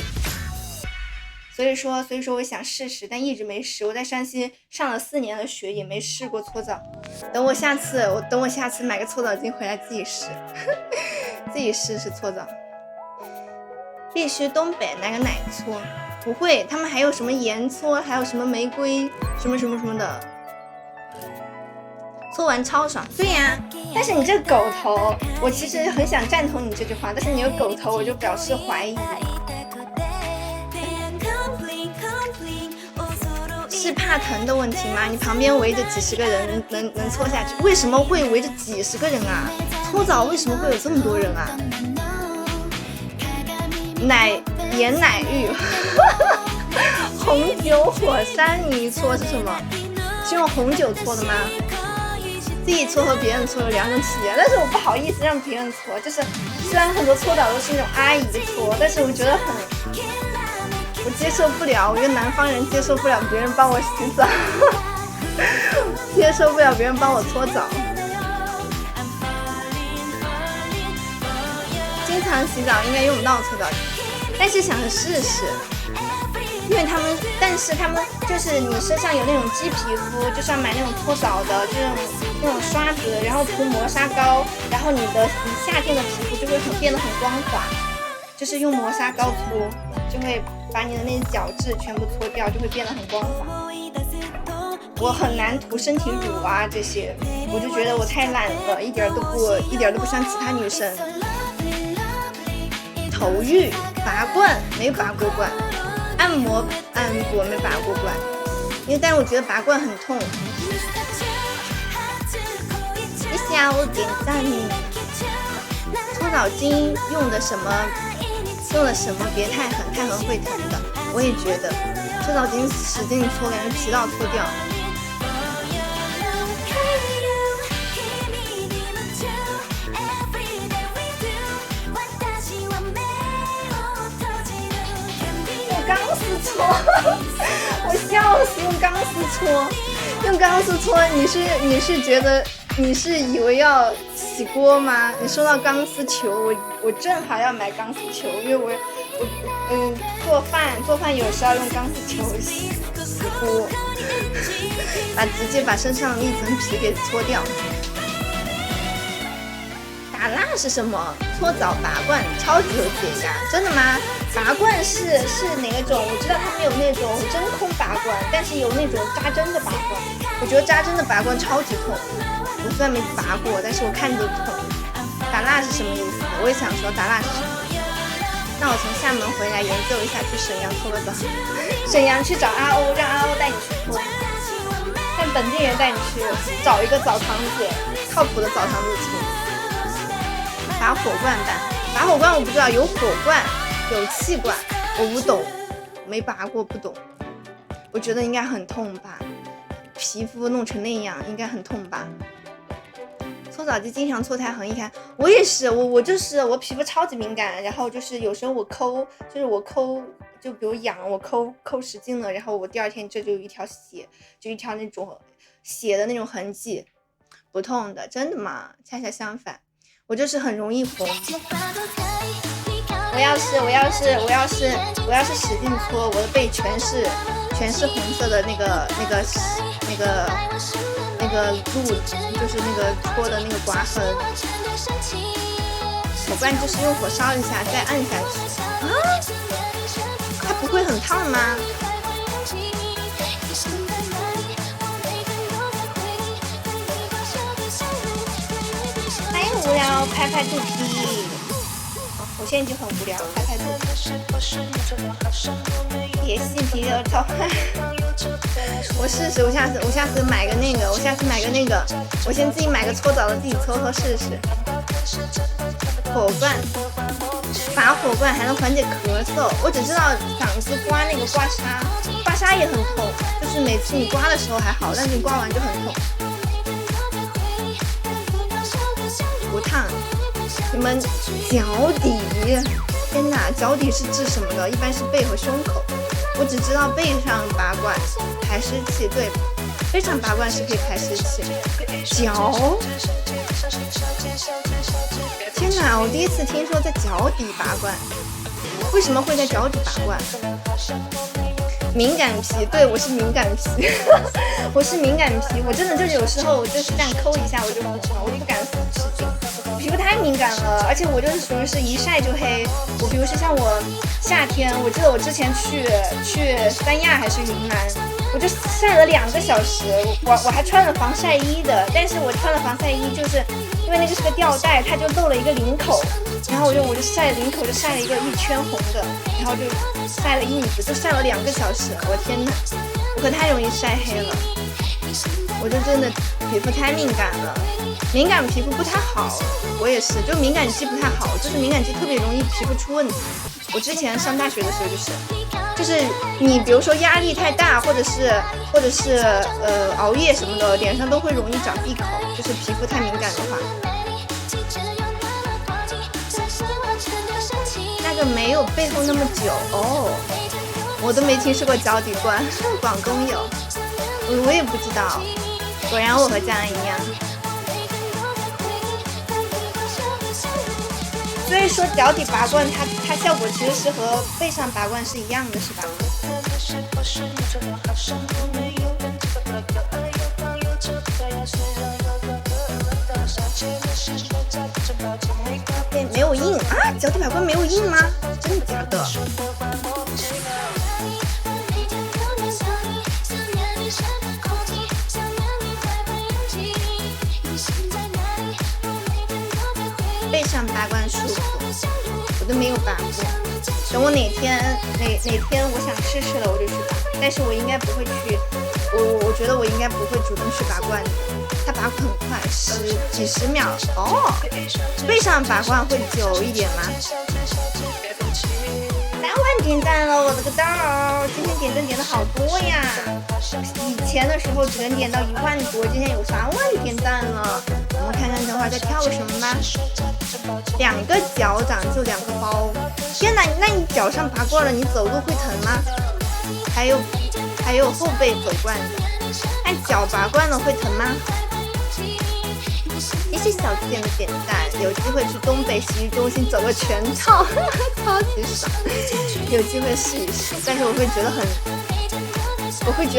所以说我想试试，但一直没试。我在山西上了4年的学，也没试过搓澡。等我下次买个搓澡巾回来自己试，自己试搓澡。必须东北来个奶搓，不会，他们还有什么盐搓，还有什么玫瑰，什么什么什么的，搓完超爽。对呀，但是你这狗头，我其实很想赞同你这句话，但是你有狗头，我就表示怀疑。是怕疼的问题吗？你旁边围着几十个人，能搓下去？为什么会围着几十个人啊？搓澡为什么会有这么多人啊？盐奶浴，红酒火山泥搓是什么？是用红酒搓的吗？自己搓和别人搓有两种体验，但是我不好意思让别人搓，就是虽然很多搓澡都是那种阿姨搓，但是我觉得我接受不了，我一个南方人接受不了别人帮我洗澡，接受不了别人帮我搓澡。经常洗澡应该用不到搓澡机，但是想试试，因为但是他们就是你身上有那种鸡皮肤，就是要买那种搓澡的，就是那种刷子，然后涂磨砂膏，然后你夏天的皮肤就会变得很光滑，就是用磨砂膏搓，就会把你的那些角质全部搓掉，就会变得很光滑。我很难涂身体乳啊这些，我就觉得我太懒了，一点都不像其他女生。头浴、拔罐没拔过罐，按摩按过没拔过罐，但是我觉得拔罐很痛。谢谢我点赞你。搓澡巾用的什么？别太狠，太狠会疼的。我也觉得，搓澡巾使劲搓，感觉皮到搓掉。钢丝搓，我笑死！用钢丝搓，你是觉得你是以为要洗锅吗？你说到钢丝球，我正好要买钢丝球，因为我做饭有时候要用钢丝球洗锅，直接把身上的一层皮给搓掉。打蜡是什么？搓澡拔罐超级有解压，真的吗？拔罐是哪个种？我知道他们有那种真空拔罐，但是有那种扎针的拔罐。我觉得扎针的拔罐超级痛，我虽然没拔过，但是我看着痛。打蜡是什么意思？我也想说打蜡是什么。那我从厦门回来研究一下，去沈阳搓个澡。沈阳去找阿欧，让阿欧带你去搓。让本地人带你去找一个澡堂子，靠谱的澡堂子搓。拔火罐版，拔火罐我不知道，有火罐，有气罐，我不懂，没拔过不懂。我觉得应该很痛吧，皮肤弄成那样应该很痛吧。搓澡机经常搓太横，一看我也是，我就是我皮肤超级敏感，然后就是有时候我抠，就比如痒，我抠使劲了，然后我第二天这就有一条血，就一条那种血的那种痕迹，不痛的，真的吗？恰恰相反。我就是很容易红，我要是使劲搓，我的背全是红色的那个路，就是那个搓的那个刮痕。火罐就是用火烧一下，再按下去啊，它不会很烫吗？无聊，拍拍肚皮。我现在就很无聊，拍拍肚皮。别细皮的超快。我试试，我下次买个那个，我先自己买个搓澡的，自己搓搓试试。火罐，拔火罐还能缓解咳嗽。我只知道嗓子刮那个刮痧也很痛，就是每次你刮的时候还好，但是你刮完就很痛。不烫，你们脚底，天哪，脚底是治什么的？一般是背和胸口。我只知道背上拔罐排湿气，对，背上拔罐是可以排湿气。脚，天哪，我第一次听说在脚底拔罐，为什么会在脚底拔罐？敏感皮，对，我是敏感皮，我是敏感皮，我真的就是有时候我就是这样抠一下我就红了，我不敢使劲，皮肤太敏感了，而且我就是属于是一晒就黑。我比如说像我夏天，我记得我之前去三亚还是云南，我就晒了2个小时，我还穿了防晒衣的，但是我穿了防晒衣就是因为那个是个吊带，它就露了一个领口，然后我就晒领口就晒了一圈红的，然后就晒了印子，就晒了2个小时，我天哪，我可太容易晒黑了，我就真的皮肤太敏感了，敏感皮肤不太好，我也是，就敏感肌不太好，就是敏感肌特别容易皮肤出问题。我之前上大学的时候就是你比如说压力太大，或者是熬夜什么的，脸上都会容易长闭口，就是皮肤太敏感的话。那个没有背后那么久哦，我都没听说过脚底关，广东有，我也不知道，果然我和家人一样。所以说脚底拔罐它效果其实是和背上拔罐是一样的，是吧？没有印啊？脚底拔罐没有印吗？真的假的？背上拔罐舒服，我都没有拔过。等我哪天我想试试了，我就去拔。但是我应该不会去，我觉得我应该不会主动去拔罐的。它拔罐很快，几十秒哦。背上拔罐会久一点吗？3万点赞了，我的个道儿！今天点赞点的好多呀！以前的时候只能点到1万多，今天有3万点赞了。我们看看等会儿在跳什么吧。2个脚掌就2个包，天哪！那你脚上拔罐了，你走路会疼吗？还有后背走罐的，按脚拔罐了会疼吗？谢谢小字点的点赞，有机会去东北洗浴中心走个全套，超级爽，有机会试一试，但是我会觉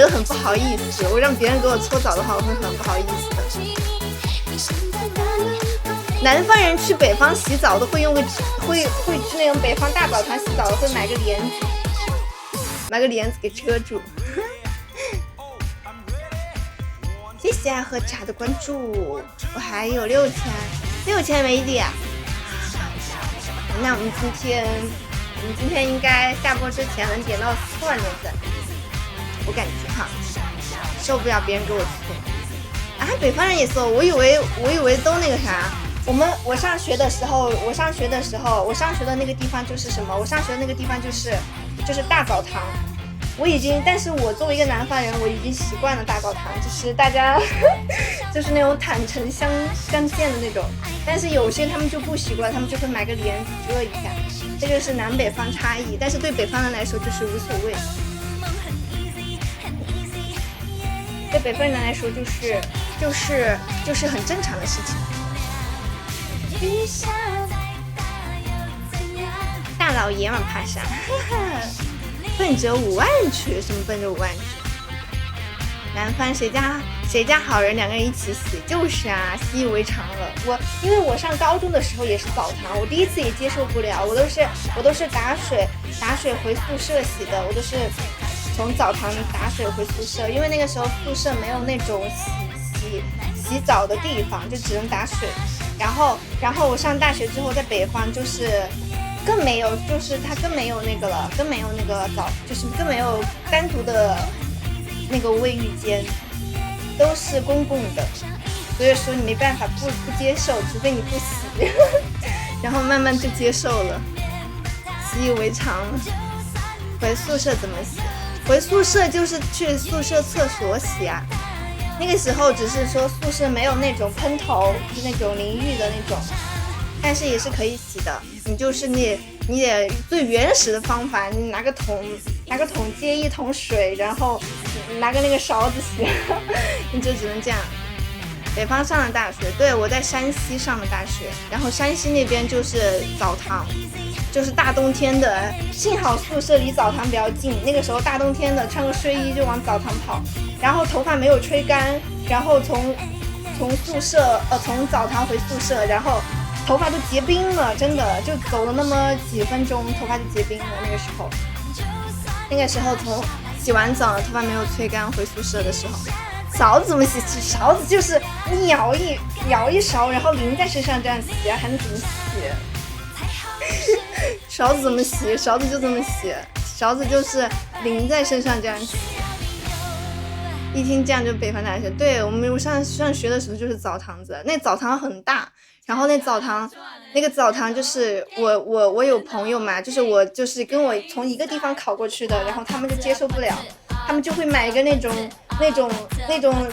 得很不好意思，我让别人给我搓澡的话，我会很不好意思的。南方人去北方洗澡都会会去那种北方大澡堂洗澡的，会买个帘子给遮住。谢谢爱喝茶的关注，我还有6000没点。那我们今天应该下播之前能点到4万点赞，我感觉哈，受不了别人给我搓。啊，北方人也搜，我以为都那个啥。我上学的时候，我上学的那个地方就是什么？我上学的那个地方就是大澡堂。但是我作为一个南方人，我已经习惯了大澡堂，就是大家就是那种坦诚相见的那种。但是有些他们就不习惯，他们就会买个帘子遮一下，这就是南北方差异。但是对北方人来说就是无所谓，对北方人来说就是很正常的事情。大老爷们爬山，奔着5万去，什么奔着5万去？南方谁家好人2个人一起洗，就是啊，习以为常了。因为我上高中的时候也是澡堂，我第一次也接受不了，我都是打水回宿舍洗的，我都是从澡堂里打水回宿舍，因为那个时候宿舍没有那种洗澡的地方，就只能打水。然后我上大学之后在北方就是更没有，就是它更没有那个了，更没有那个就是更没有单独的那个卫浴间，都是公共的，所以说你没办法不接受，除非你不洗，然后慢慢就接受了，习以为常了。回宿舍怎么洗？回宿舍就是去宿舍厕所洗啊。那个时候只是说宿舍没有那种喷头，就是那种淋浴的那种，但是也是可以洗的。你得最原始的方法，你拿个桶接一桶水，然后拿个那个勺子洗，你就只能这样。北方上了大学，对，我在山西上的大学，然后山西那边就是澡堂，就是大冬天的，幸好宿舍离澡堂比较近，那个时候大冬天的穿个睡衣就往澡堂跑，然后头发没有吹干，然后从澡堂回宿舍，然后头发都结冰了，真的就走了那么几分钟，头发就结冰了。那个时候从洗完澡，头发没有吹干，回宿舍的时候，勺子怎么洗？勺子就是你舀一勺，然后淋在身上这样洗，还能怎么洗？勺子怎么洗？勺子就这么洗，勺子就是淋在身上这样洗。一听这样就北方大学，对我们上学的时候就是澡堂子，那澡堂很大，然后那个澡堂就是我有朋友嘛，就是我就是跟我从一个地方考过去的，然后他们就接受不了，他们就会买一个那种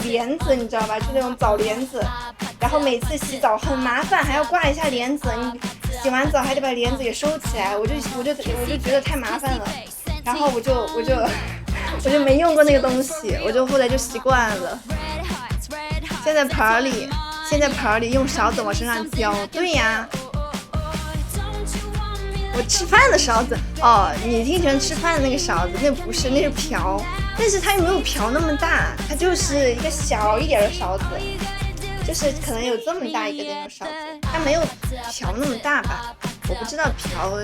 帘子，你知道吧？就那种澡帘子，然后每次洗澡很麻烦，还要挂一下帘子，你洗完澡还得把帘子给收起来，我就觉得太麻烦了，然后我就没用过那个东西，我就后来就习惯了。现在盆里用勺子往身上浇，对呀。我吃饭的勺子哦，你听成吃饭的那个勺子，那不是，那是瓢，但是它又没有瓢那么大，它就是一个小一点的勺子，就是可能有这么大一个那种勺子，它没有瓢那么大吧？我不知道瓢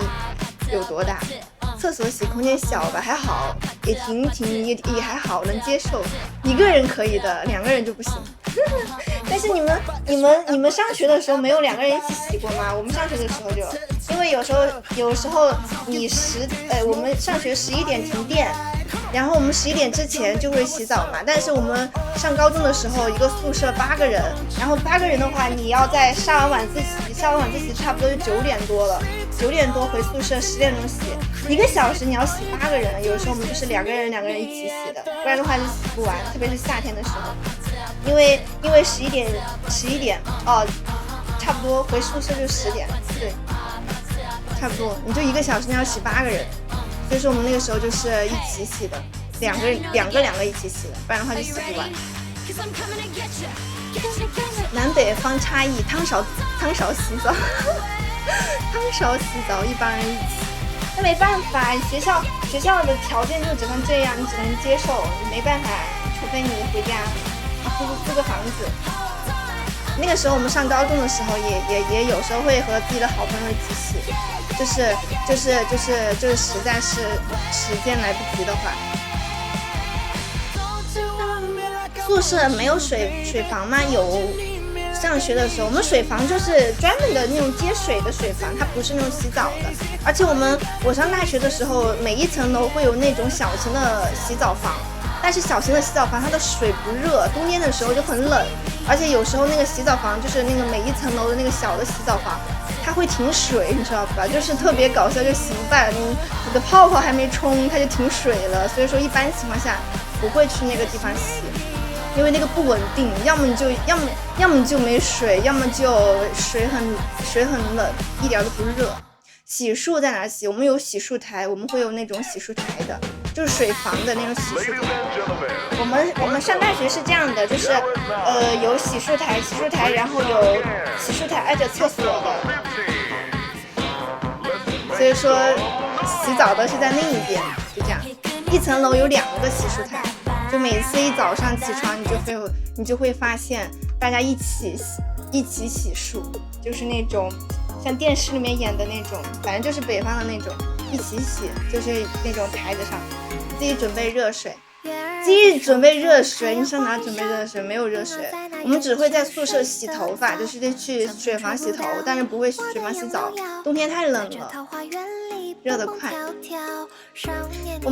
有多大。厕所洗空间小吧，还好，也还好，能接受。一个人可以的，2个人就不行。但是你们上学的时候没有2个人一起洗过吗？我们上学的时候就，因为有时候我们上学11点停电，然后我们11点之前就会洗澡嘛。但是我们上高中的时候，一个宿舍8个人，然后8个人的话，你要在下完晚自习差不多就9点多了，9点多回宿舍，10点钟洗，1个小时你要洗8个人，有时候我们就是2个人一起洗的，不然的话就洗不完，特别是夏天的时候，因为11点哦，差不多回宿舍就10点，对，差不多，你就1个小时你要洗8个人，所以说我们那个时候就是一起洗的，两个一起洗的，不然的话就洗不完。南北方差异，汤勺洗澡，汤勺洗澡，一帮人一起。那没办法，学校的条件就只能这样，你只能接受，你没办法，除非你回家租个房子。那个时候我们上高中的时候也有时候会和自己的好朋友一起洗，就是实在是时间来不及的话。宿舍没有水房吗？有。上学的时候，我们水房就是专门的那种接水的水房，它不是那种洗澡的。而且我上大学的时候，每一层楼会有那种小型的洗澡房，但是小型的洗澡房它的水不热，冬天的时候就很冷，而且有时候那个洗澡房就是那个每一层楼的那个小的洗澡房，它会停水，你知道吧？就是特别搞笑，就洗一半，你的泡泡还没冲，它就停水了。所以说一般情况下不会去那个地方洗。因为那个不稳定，要么你就没水，要么就水很冷，一点都不热。洗漱在哪洗？我们有洗漱台，我们会有那种洗漱台的，就是水房的那种洗漱台。我们上大学是这样的，就是有洗漱台，然后有洗漱台挨着厕所的，所以说洗澡的是在另一边，就这样，一层楼有2个洗漱台。就每次一早上起床，你就会发现大家一起洗漱，就是那种像电视里面演的那种，反正就是北方的那种一起洗，就是那种台子上自己准备热水，你上哪准备热水？没有热水，我们只会在宿舍洗头发，就是得去水房洗头，但是不会去水房洗澡，冬天太冷了，热得快。我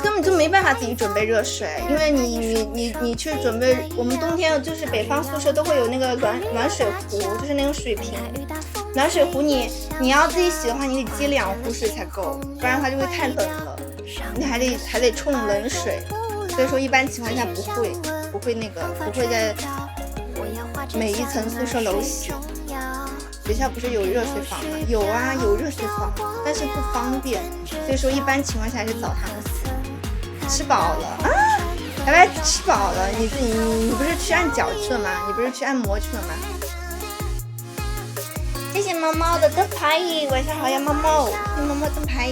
根本就没办法自己准备热水，因为你去准备，我们冬天就是北方宿舍都会有那个暖水壶，就是那种水瓶，暖水壶你要自己洗的话，你得接2壶水才够，不然的话就会太冷了，你还得冲冷水，所以说一般情况下不会在每一层宿舍楼洗。学校不是有热水房吗？有啊，有热水房，但是不方便，所以说一般情况下还是澡堂洗。吃饱了啊，来吃饱了，你不是去按脚去了吗？你不是去按摩去了吗？谢谢猫猫的灯牌，晚上好呀，猫猫，谢谢猫猫灯牌。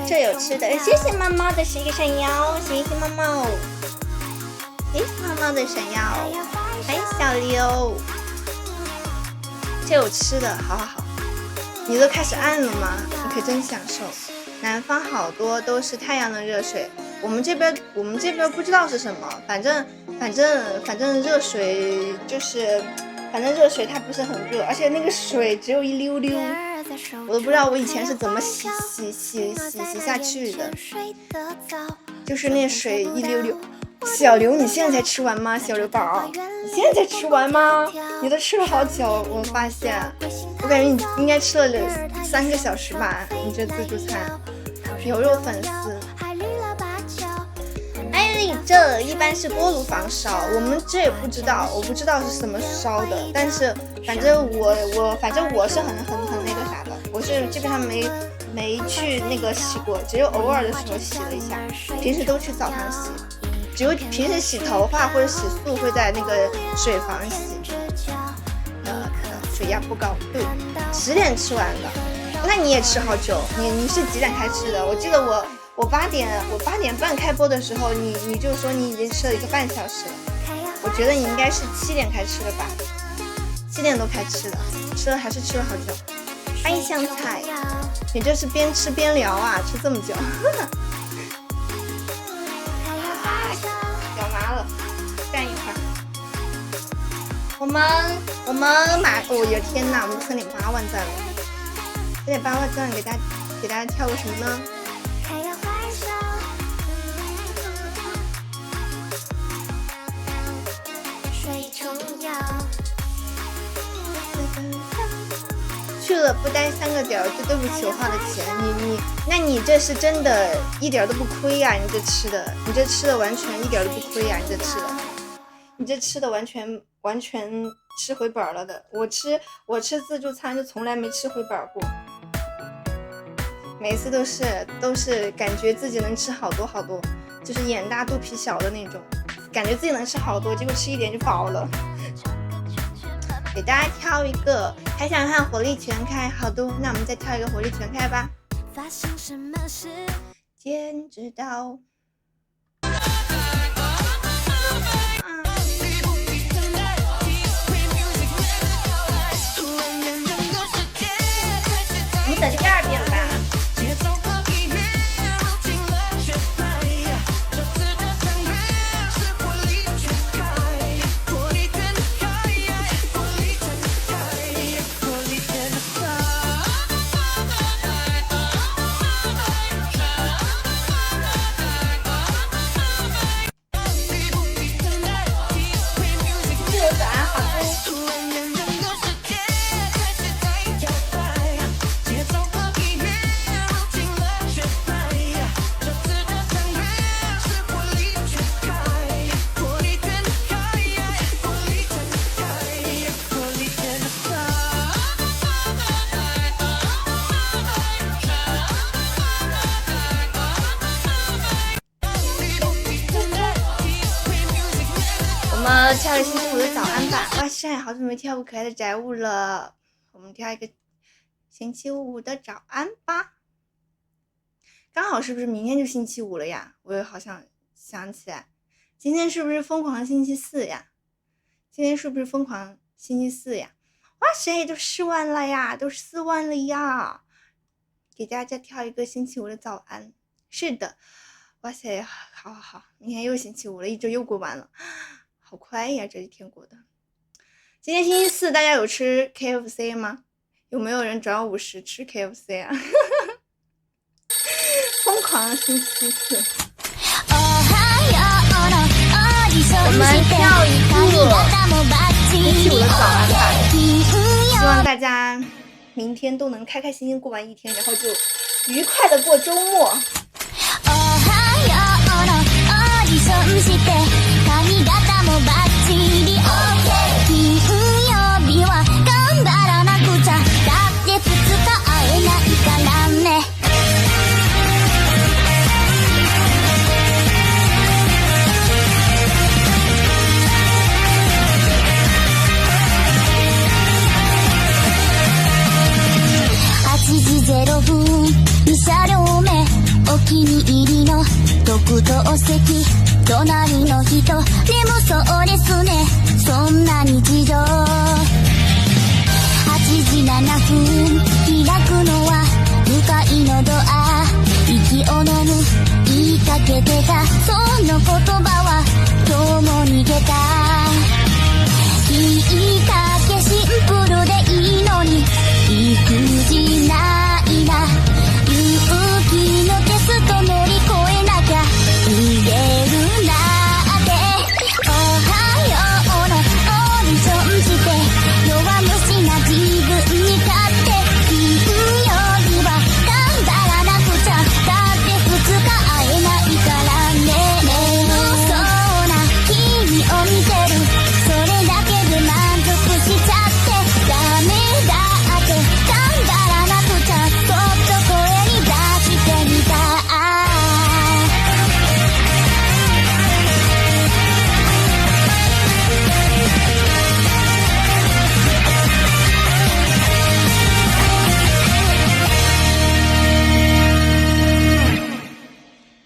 这有吃的，谢谢猫猫的11个闪耀，谢谢猫猫，谢谢猫猫的闪耀。欢迎小刘，这有吃的，好好好。你都开始按了吗？你可真享受。南方好多都是太阳的热水，我们这边不知道是什么，反正热水就是，反正热水它不是很热，而且那个水只有一溜溜，我都不知道我以前是怎么洗下去的，就是那水一溜溜。小刘，你现在才吃完吗？小刘宝，你现在才吃完吗？你都吃了好久，我发现，我感觉你应该吃了3个小时吧。你这自助餐，牛肉粉丝。哎，你这一般是锅炉房烧，我们这也不知道，我不知道是什么烧的，但是反正我是很那个啥的，我是基本上没去那个洗过，只有偶尔的时候洗了一下，平时都去澡堂洗。只有平时洗头发或者洗漱会在那个水房洗。水压不高，对，10点吃完的。那你也吃好久，你是几点开吃的？我记得我8点半开播的时候，你就说你已经吃了1个半小时了。我觉得你应该是7点开吃的吧，7点多开吃的，还是吃了好久。欢迎香菜，你这是边吃边聊啊，吃这么久。站一会儿，我们我的天哪，我们3.8万赞了，3.8万赞，给大家跳个什么呢？去了不待3个点就对不起我花的钱，那你这是真的一点都不亏呀，你这吃的完全一点都不亏呀，你这吃的完全吃回本了的。我吃自助餐就从来没吃回本过，每次都是感觉自己能吃好多好多，就是眼大肚皮小的那种，感觉自己能吃好多，结果吃一点就饱了。给大家挑一个，还想看火力全开，好的，那我们再挑一个火力全开吧。发生什么事？天知道。我们等第2遍吧。跳一个星期5的早安吧！哇塞，好久没跳过可爱的宅舞了。我们跳一个星期5的早安吧。刚好是不是明天就星期5了呀？我也好像想起来，今天是不是疯狂星期4呀？哇塞，都4万了呀，都4万了呀！给大家跳一个星期5的早安。是的，哇塞，好，明天又星期5了，一周又过完了。好快呀，这一天过的。今天星期4，大家有吃 KFC 吗？有没有人转50吃 KFC 啊？疯狂星期4，我们跳一个星期5的早安吧。希望大家明天都能开开心心过完一天，然后就愉快的过周末。8時0分2車両目お気に入りの特等席隣の人けてたその言葉は今日も逃げたいいかけシンプルでいいのに理不尽ないな勇気のテスト乗り越えなきゃ逃げるなっておはようのオーディションして弱虫な自分に勝って金曜日は頑張らなくちゃだって2日会えないからね眠そうな君を見てるそれだけで満足しちゃってダメだって頑張らなくちゃそっと声に出してみた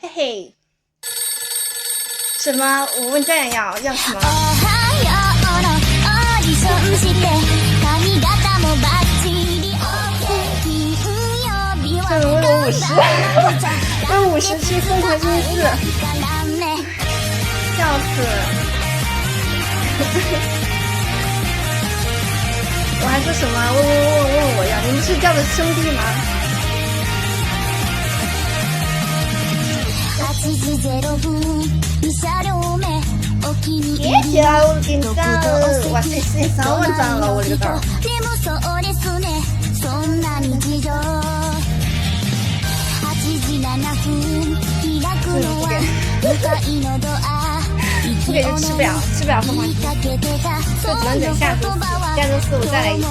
嘿嘿，什么？我问家人要什么？おはようのオーディションして髪型もバッチリ OK 金曜日は这为我50，为50去疯狂星期四，笑死！我还说什么？问我要？你们是叫的兄弟吗？ 8時0分2車両目お気に入り别提了，我给你赞了！哇塞，3万赞了，我这个道。でもそうですねそんな日常8時7分開くのは向かいのドア不给就吃不了凤凰星，就只能等下周四。下周四我再来一次。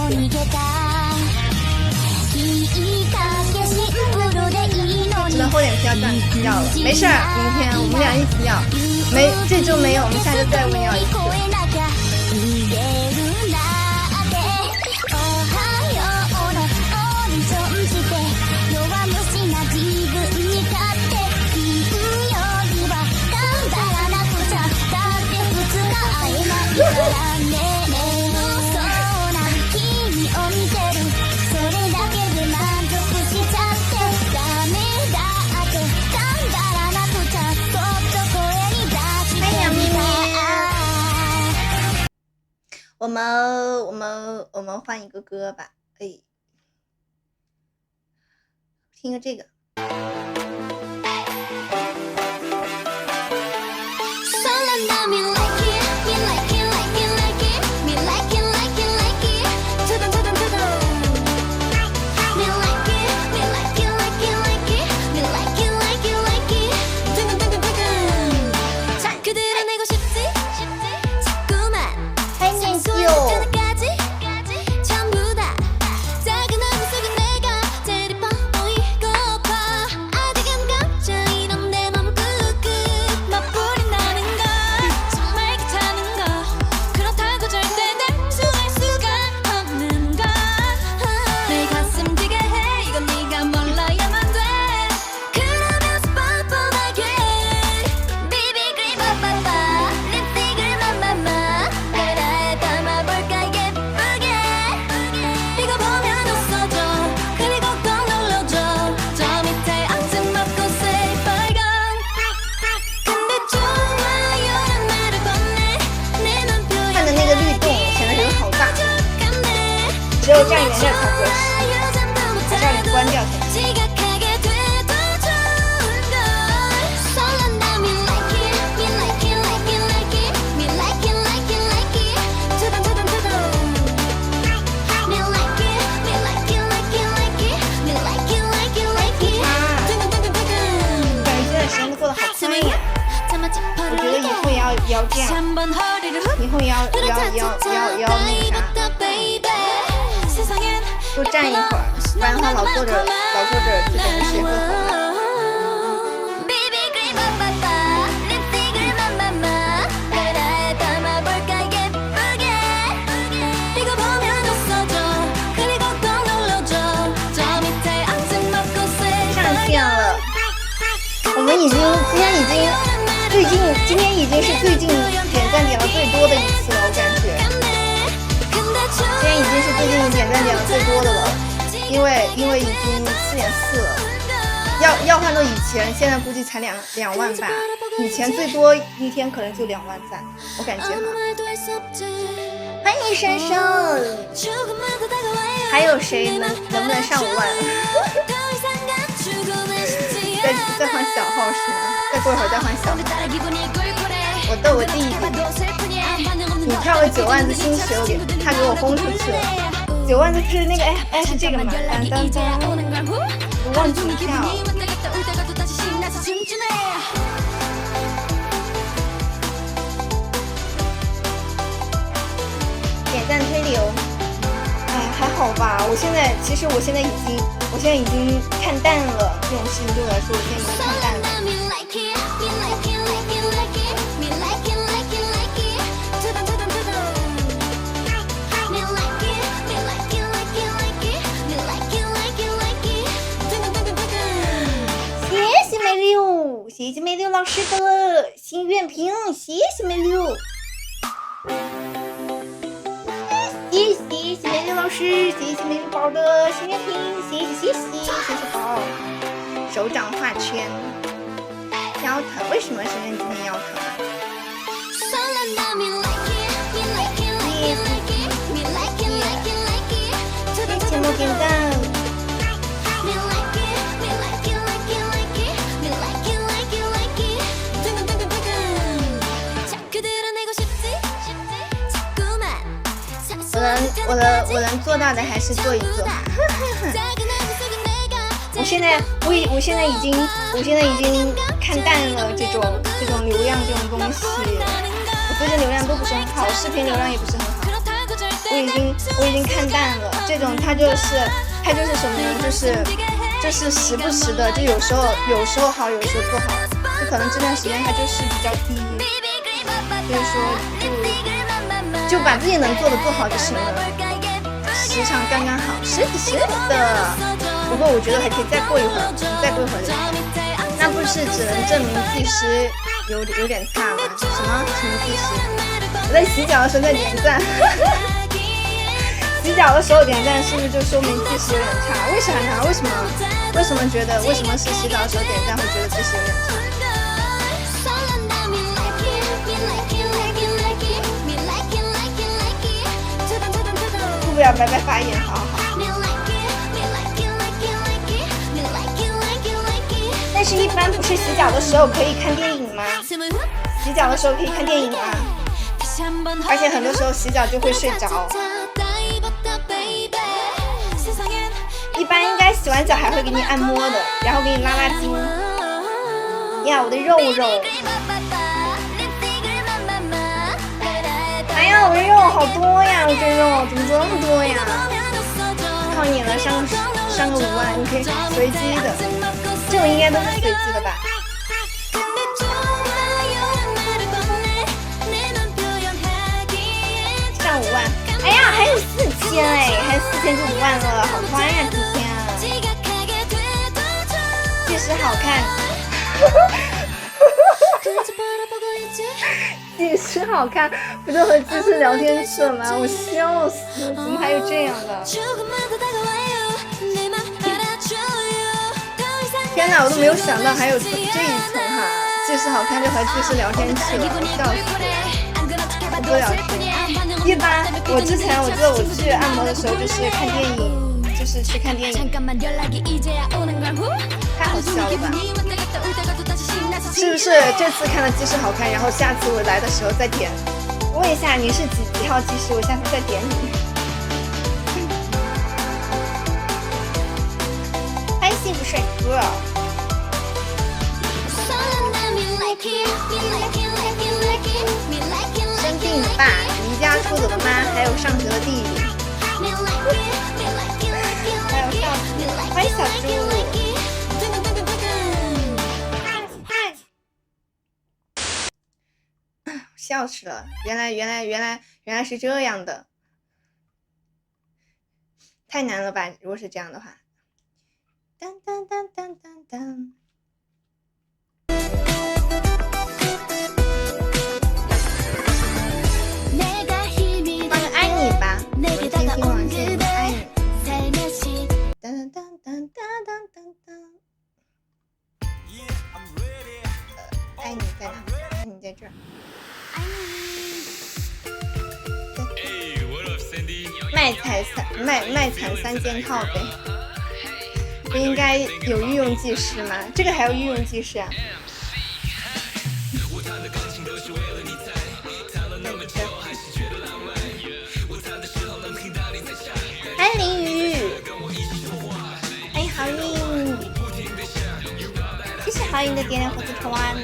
只能后点票站要了，没事儿，明天我们俩一起要。没这周没有，我们下周再问要一次。我们换一个歌吧，哎，听个这个。只有站远点才合适，还是让你关掉才行。感觉现在时间过得好快呀！我觉得以后也要这样，以后也要那啥。多站一会儿，不然的话老坐着就感觉谁会红了。上线了，我们今天已经是最近点赞点了最多的一次了，我感觉。今天已经是最近点赞点了最多的了，因为已经4.4了。要换到以前，现在估计才两万吧。以前最多一天可能就2万赞，我感觉哈。欢迎生生，还有谁能不能上5万？再换小号是吗？再过一会儿再换小号。我逗我弟弟，你跳个9万字星球，他给我轰出去了。9万字是那个哎是这个吗？当当当，我忘记跳。点赞推流，哎还好吧。其实我现在已经看淡了这种事情，对我来说，我现在已经看淡了。谢谢梅六，谢谢梅六老师的心愿瓶，谢谢梅六。谢谢梅六老师，谢谢梅六宝的心愿瓶，谢谢宝。手掌画圈，腰疼，为什么生生今天腰疼啊？谢谢莫点赞。我能做到的还是做一做。我现在已经看淡了这种流量这种东西，我觉得流量都不是很好，视频流量也不是很好。我已经看淡了，这种它就是什么呢？就是时不时的，就有时候好，有时候不好，就可能这段时间它就是比较低，所以说就把自己能做的做好就行了，时长刚刚好，是的。不过我觉得还可以再过一会儿就好。那不是只能证明技师有点差吗？什么技师？我在洗脚的时候在点赞，洗脚的时候点赞是不是就说明技师有点差？为啥呢？为什么是洗澡的时候点赞会觉得技师有点差？不要白白发言，好。但是一般不是洗脚的时候可以看电影吗？洗脚的时候可以看电影吗？而且很多时候洗脚就会睡着。一般应该洗完脚还会给你按摩的，然后给你拉筋。呀，我的肉肉！哎呀，我的肉好多呀！我这肉怎么这么多呀？靠你了，上个5万，你可以随机的，这种应该都是随机的吧？上5万，哎呀，还有4000哎，还有4000就5万了，好快呀，4000啊！技师好看。技师好看，不就和技师聊天去了吗？我笑死，怎么还有这样的？天哪，我都没有想到还有这一层哈！技师好看就和技师聊天去了，笑死我！多聊天。一般我之前我记得我去按摩的时候就是看电影，就是去看电影，太好笑了吧？是不是这次看了技师好看，然后下次我来的时候再点？问一下你是几号技师，我下次再点你。欢迎幸福帅哥。生病的爸，离家出走的妈，还有上学的弟弟，还有上司。欢迎小猪。笑死了！原来是这样的，太难了吧？如果是这样的话，当当当当当当。放个爱你吧，我听听王心凌的爱你。当当当当当当当。爱你在哪？爱你在这儿。卖惨3件套呗。不应该有御用技师吗？这个还有御用技师啊？欢迎林雨，欢迎好运，谢谢好运的点亮火车湾，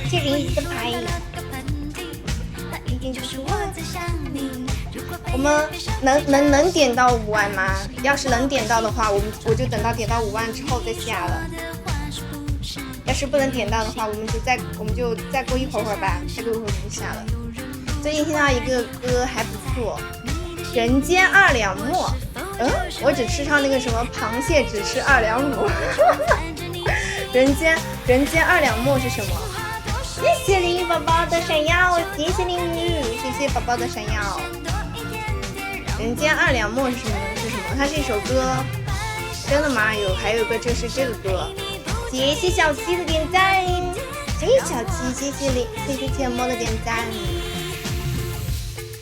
谢谢林雨的牌，一定就是我在想你。我们能点到5万吗？要是能点到的话，我就等到点到5万之后再下了。要是不能点到的话，我们就再过一会儿吧，再过一会儿就下了。最近听到一个歌还不错，《人间2两沫》。我只吃上那个什么螃蟹，只吃2两母。人间2两沫是什么？谢谢林雨宝宝的闪耀，谢谢林雨，谢谢宝宝的闪耀。人间2两沫是什么？它是一首歌，真的吗？还有个就是这个歌。谢谢小七的点赞，谢谢小七，谢谢浅墨的点赞。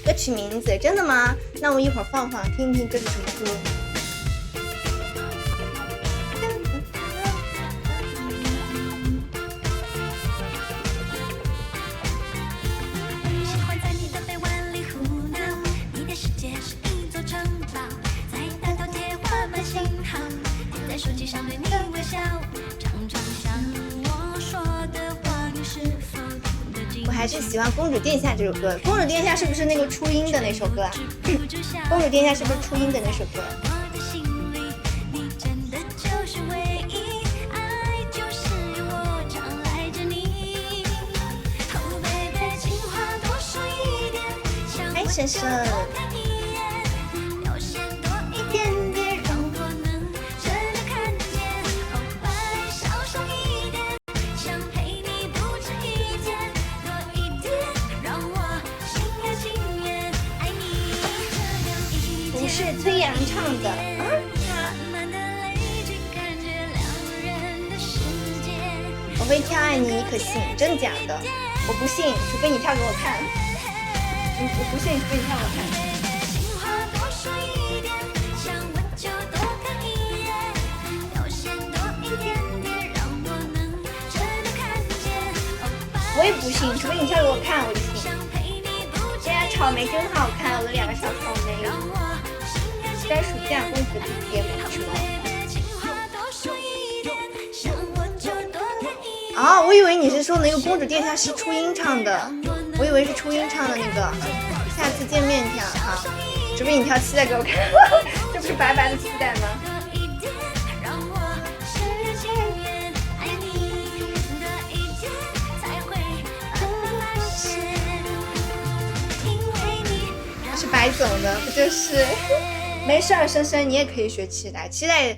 歌曲名字真的吗？那我一会儿放听听这是什么歌。我还是喜欢《公主殿下》这首歌。公主殿下是不是那个初音的那首歌啊？公主殿下是不是初音的那首歌？哎，婶婶。崔阳唱的我会跳爱你，你可信？真假的？我不信，除非你跳给我看。我不信，除非你跳给我看。我也不信，除非你跳给我看，我就信。现在草莓真好看，我的2个小草莓。该暑假公主的节目是吗？哦，我以为你是说那个公主殿下是初音唱的，我以为是初音唱的那个。下次见面跳好，除非你跳期待给我看，这不是白白的期待吗？是白总的，不就是？没事儿，深深你也可以学期待，期待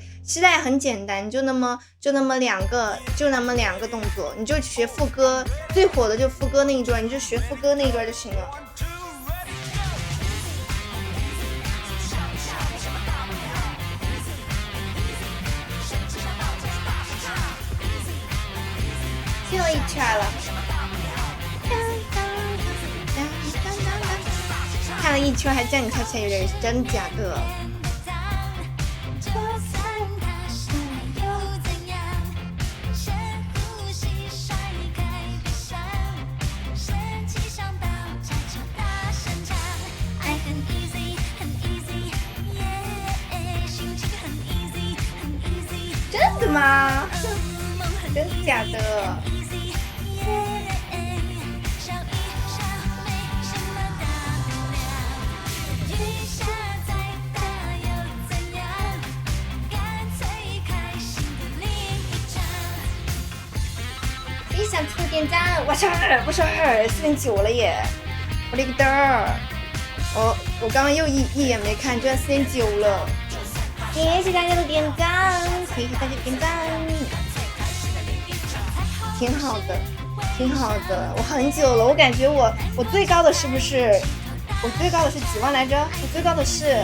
很简单，就那么2个动作，你就学副歌，最火的就副歌那一段，你就学副歌那一段就行了。听了一圈了，看了一圈还叫你跳起来，有点真假的。真的吗？真假的？你想出点赞？我操，4.9了耶！我勒个嘚儿！我刚刚又一眼没看，居然4.9了。谢谢大家的点赞，谢谢大家点赞，挺好的，挺好的。我很久了，我感觉我最高的是不是？我最高的是几万来着？我最高的是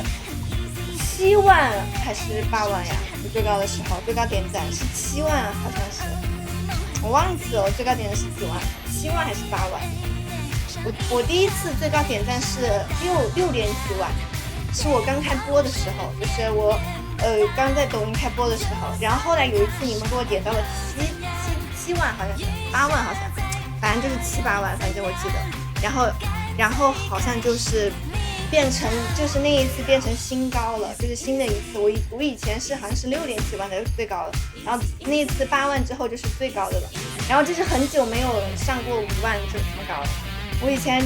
7万还是8万呀？我最高的时候，最高点赞是7万，好像是，我忘记了，我最高点赞是几万，7万还是8万？我第一次最高点赞是6点几万，是我刚开播的时候，就是我刚在抖音开播的时候，然后后来有一次你们给我点到了7万，好像是8万，好像反正就是7、8万，反正我记得，然后好像就是变成就是那一次变成新高了，就是新的一次，我以前是好像是6点几万的最高的，然后那一次8万之后就是最高的了，然后就是很久没有上过5万就这么高了。我以前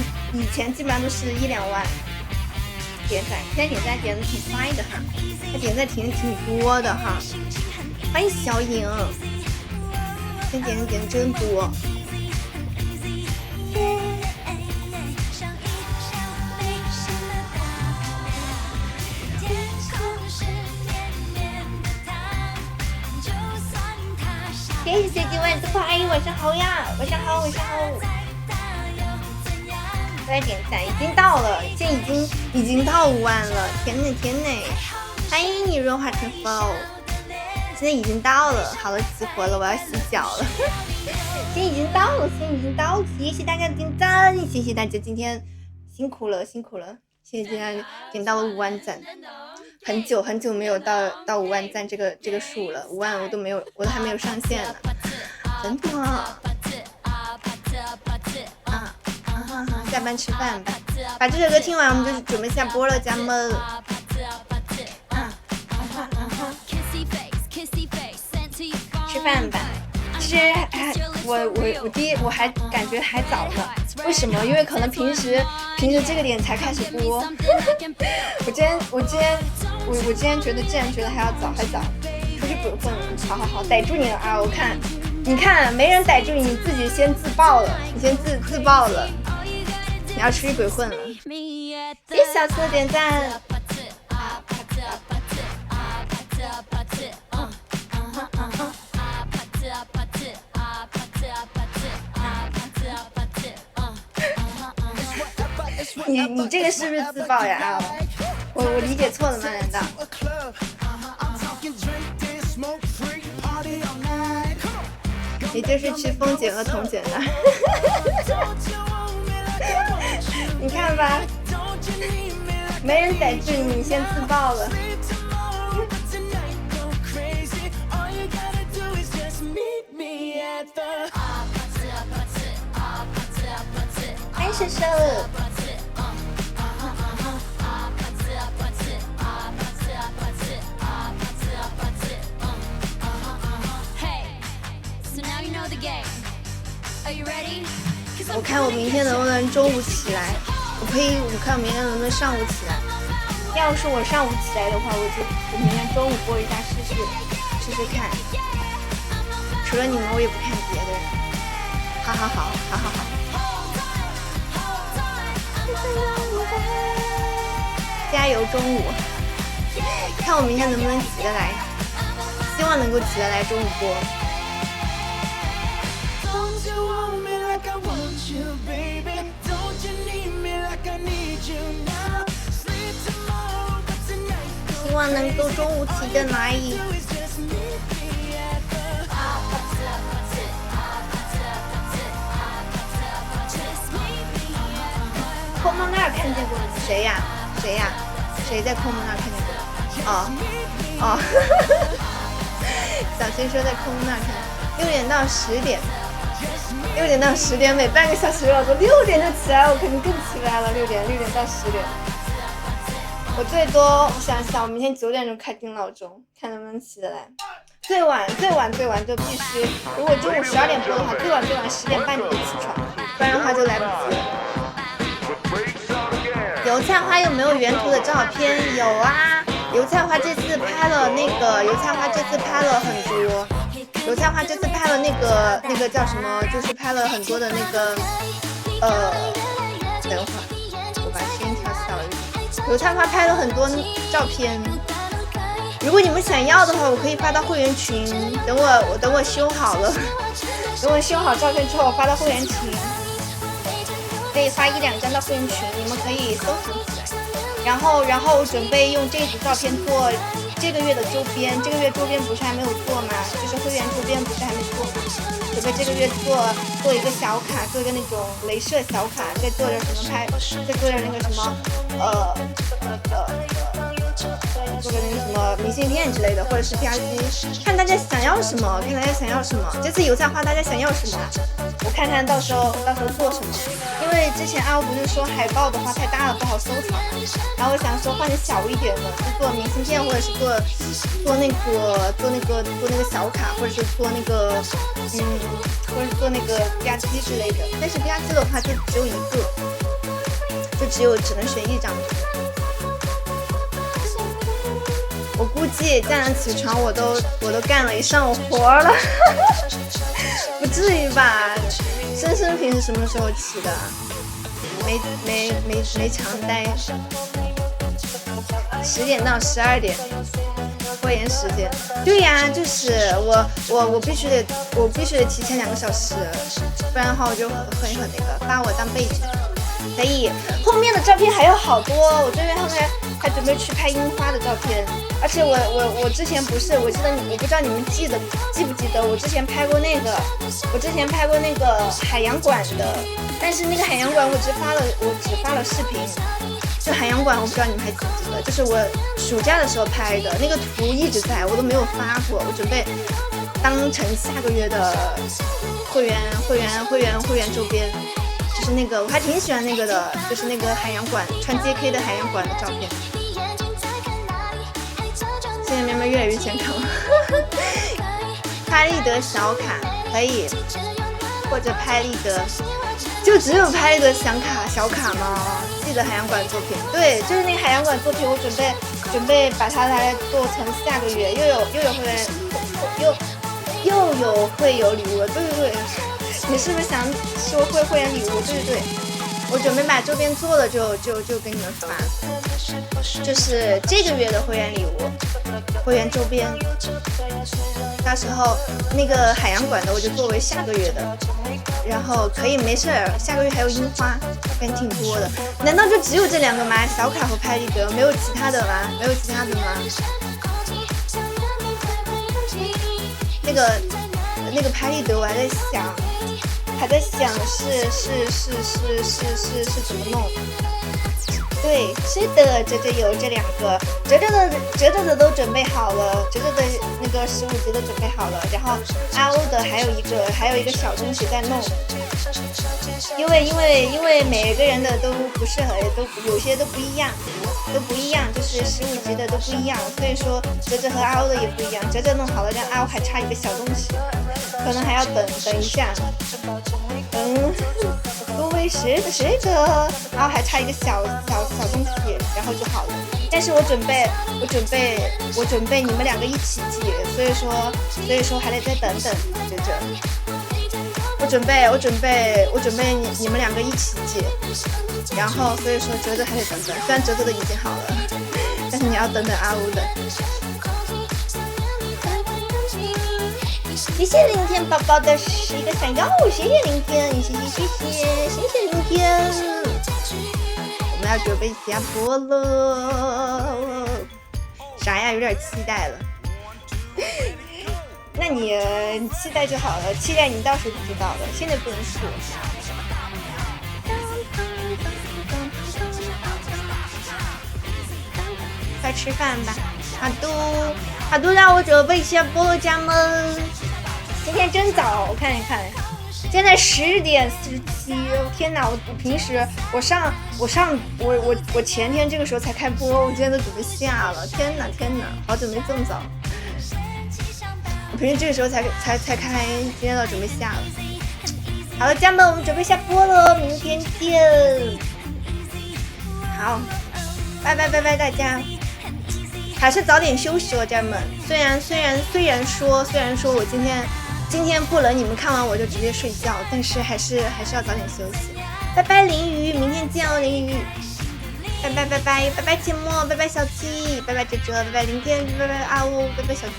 基本上都是1、2万点赞，现在点赞点的挺快的哈，他点赞挺多的哈。欢迎小影，现在点的真多。谢谢今晚的阿姨，晚上好呀，晚上好，晚上好。再点赞，已经到了，现在已经到5万了，天哪天哪！欢迎你润滑成风，现在已经到了，好了，激活了，我要洗脚了。现在已经到了，谢谢大家的点赞，谢谢大家今天辛苦了，谢谢大家点到了5万赞，很久没有到5万赞这个数了，5万我都还没有上线呢，真的啊。下班吃饭吧，把这首歌听完，我们就准备下播了，家们。吃饭吧。其实我还感觉还早呢，为什么？因为可能平时这个点才开始播。我今天觉得还早，出去鬼混了。好，逮住你了啊！你看没人逮住你，自己先自爆了，你先自爆了。你要出去鬼混了，谢谢小次的点赞。你这个是不是自爆呀？我理解错了吗？难道？也就是去风姐和彤姐那儿。你看吧，没人逮住你，先自爆了。欢迎婶婶。我看我明天能不能中午起来，我看我明天能不能上午起来。要是我上午起来的话，我明天中午播一下试试看。除了你们，我也不看别的人。好。加油，中午。看我明天能不能起得来，希望能够起得来中午播。希望能够中午起得来。空梦那儿看见过你？谁呀？谁在空梦那儿看见过？哦，小新说在空梦那儿看，6点到10点，6点到10点，每半个小时我都6点就起来，我肯定更起来了。6点到10点，我最多想想，我明天9点钟开定闹钟，看能不能起得来。最晚就必须，如果中午12点播的话，最晚10点半就得起床，不然的话就来不及了。油菜花有没有原图的照片？有啊，油菜花这次拍了很多。油菜花这次拍了那个叫什么？就是拍了很多的那个等会儿我把声音调小一点。油菜花拍了很多照片，如果你们想要的话，我可以发到会员群。等我修好了，等我修好照片之后，我发到会员群。可以发1、2张到会员群，你们可以搜寻起来。然后我准备用这组照片做这个月的周边。这个月周边不是还没有做吗？就是会员周边不是还没做吗？准备这个月做一个小卡，做一个那种镭射小卡，再做点什么再做点那个什么做个那个什么明信片之类的，或者是 PR 机，看大家想要什么，这次油菜花大家想要什么，我看看到时候做什么。因为之前阿欧不是说海报的话太大了不好收藏，然后我想说换成小一点的，就做明信片，或者是做那个小卡，或者是做那个或者是做那个 PR 机之类的。但是 PR 机的话就只有一个，只能选一张。我估计站上起床我都干了一上午活了，不至于吧？深深平时什么时候起的？没常待，10点到12点，会员时间。对呀，就是我必须得提前2个小时，不然的话我就很那个，把我当背景。可以，后面的照片还有好多，我这边后面还准备去拍樱花的照片。而且我之前不是，我不知道你们记不记得，我之前拍过那个海洋馆的，但是那个海洋馆我只发了视频。就海洋馆我不知道你们还记不记得，就是我暑假的时候拍的那个图一直在，我都没有发过，我准备当成下个月的会员周边。就是那个我还挺喜欢那个的，就是那个海洋馆穿 JK 的海洋馆的照片。现在慢慢越来越健康了。拍立得小卡可以，或者拍立得，就只有拍立得小卡吗？记得海洋馆作品，对，就是那个海洋馆作品，我准备把它来做成下个月又有会员，又有会有礼物了，对。你是不是想说会员礼物？对，我准备把周边做了就给你们发，就是这个月的会员礼物，会员周边。到时候那个海洋馆的我就作为下个月的，然后可以没事儿，下个月还有樱花，还挺多的。难道就只有这2个吗？小卡和拍立得，没有其他的吗？那个拍立得我还在想是怎么弄。对，是的，哲有这2个，哲的都准备好了，哲的那个15级都准备好了，然后阿欧的还有一个小东西在弄，因为每个人的都不适合，都有些都不一样，就是15级的都不一样，所以说哲和阿欧的也不一样，哲弄好了，让阿欧还差一个小东西，可能还要等一下，多为10个，然后还差一个小东西，然后就好了。但是我准备你们2个一起记，所以说还得再等等，哲。我准备你们2个一起记，然后所以说哲还得等等，虽然哲的已经好了，但是你要等阿乌的。谢谢凌天宝宝的11个闪耀，谢谢凌天，谢谢凌天。我们要准备下播了，啥呀？有点期待了。那你期待就好了，期待你到时候就知道了，现在不能说。快吃饭吧，好多让我准备下播了，家们。今天真早，我看一看，现在10点47。天哪！我平时我前天这个时候才开播，我今天都准备下了。天哪！好久没这么早。我平时这个时候才开，今天都准备下了。好了，家们，我们准备下播了，明天见。好，拜拜大家。还是早点休息哦，家人们。虽然说我今天不能你们看完我就直接睡觉，但是还是要早点休息。拜拜林鱼，明天见哦，林鱼。拜拜切莫，拜拜小七，拜拜哲，拜拜林天，拜拜阿乌，拜拜小七，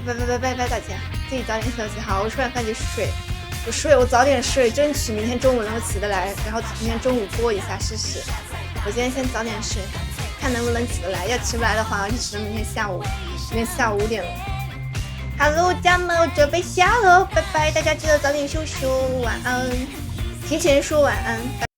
拜大家，自己早点休息。好，我吃完饭就睡，我早点睡，争取明天中午能够起得来，然后明天中午播一下试试。我今天先早点睡。看能不能起得来。要起不来的话，就只能明天下午5点了。Hello， 家们，我准备下了，拜拜，大家记得早点休息，晚安。提前说晚安。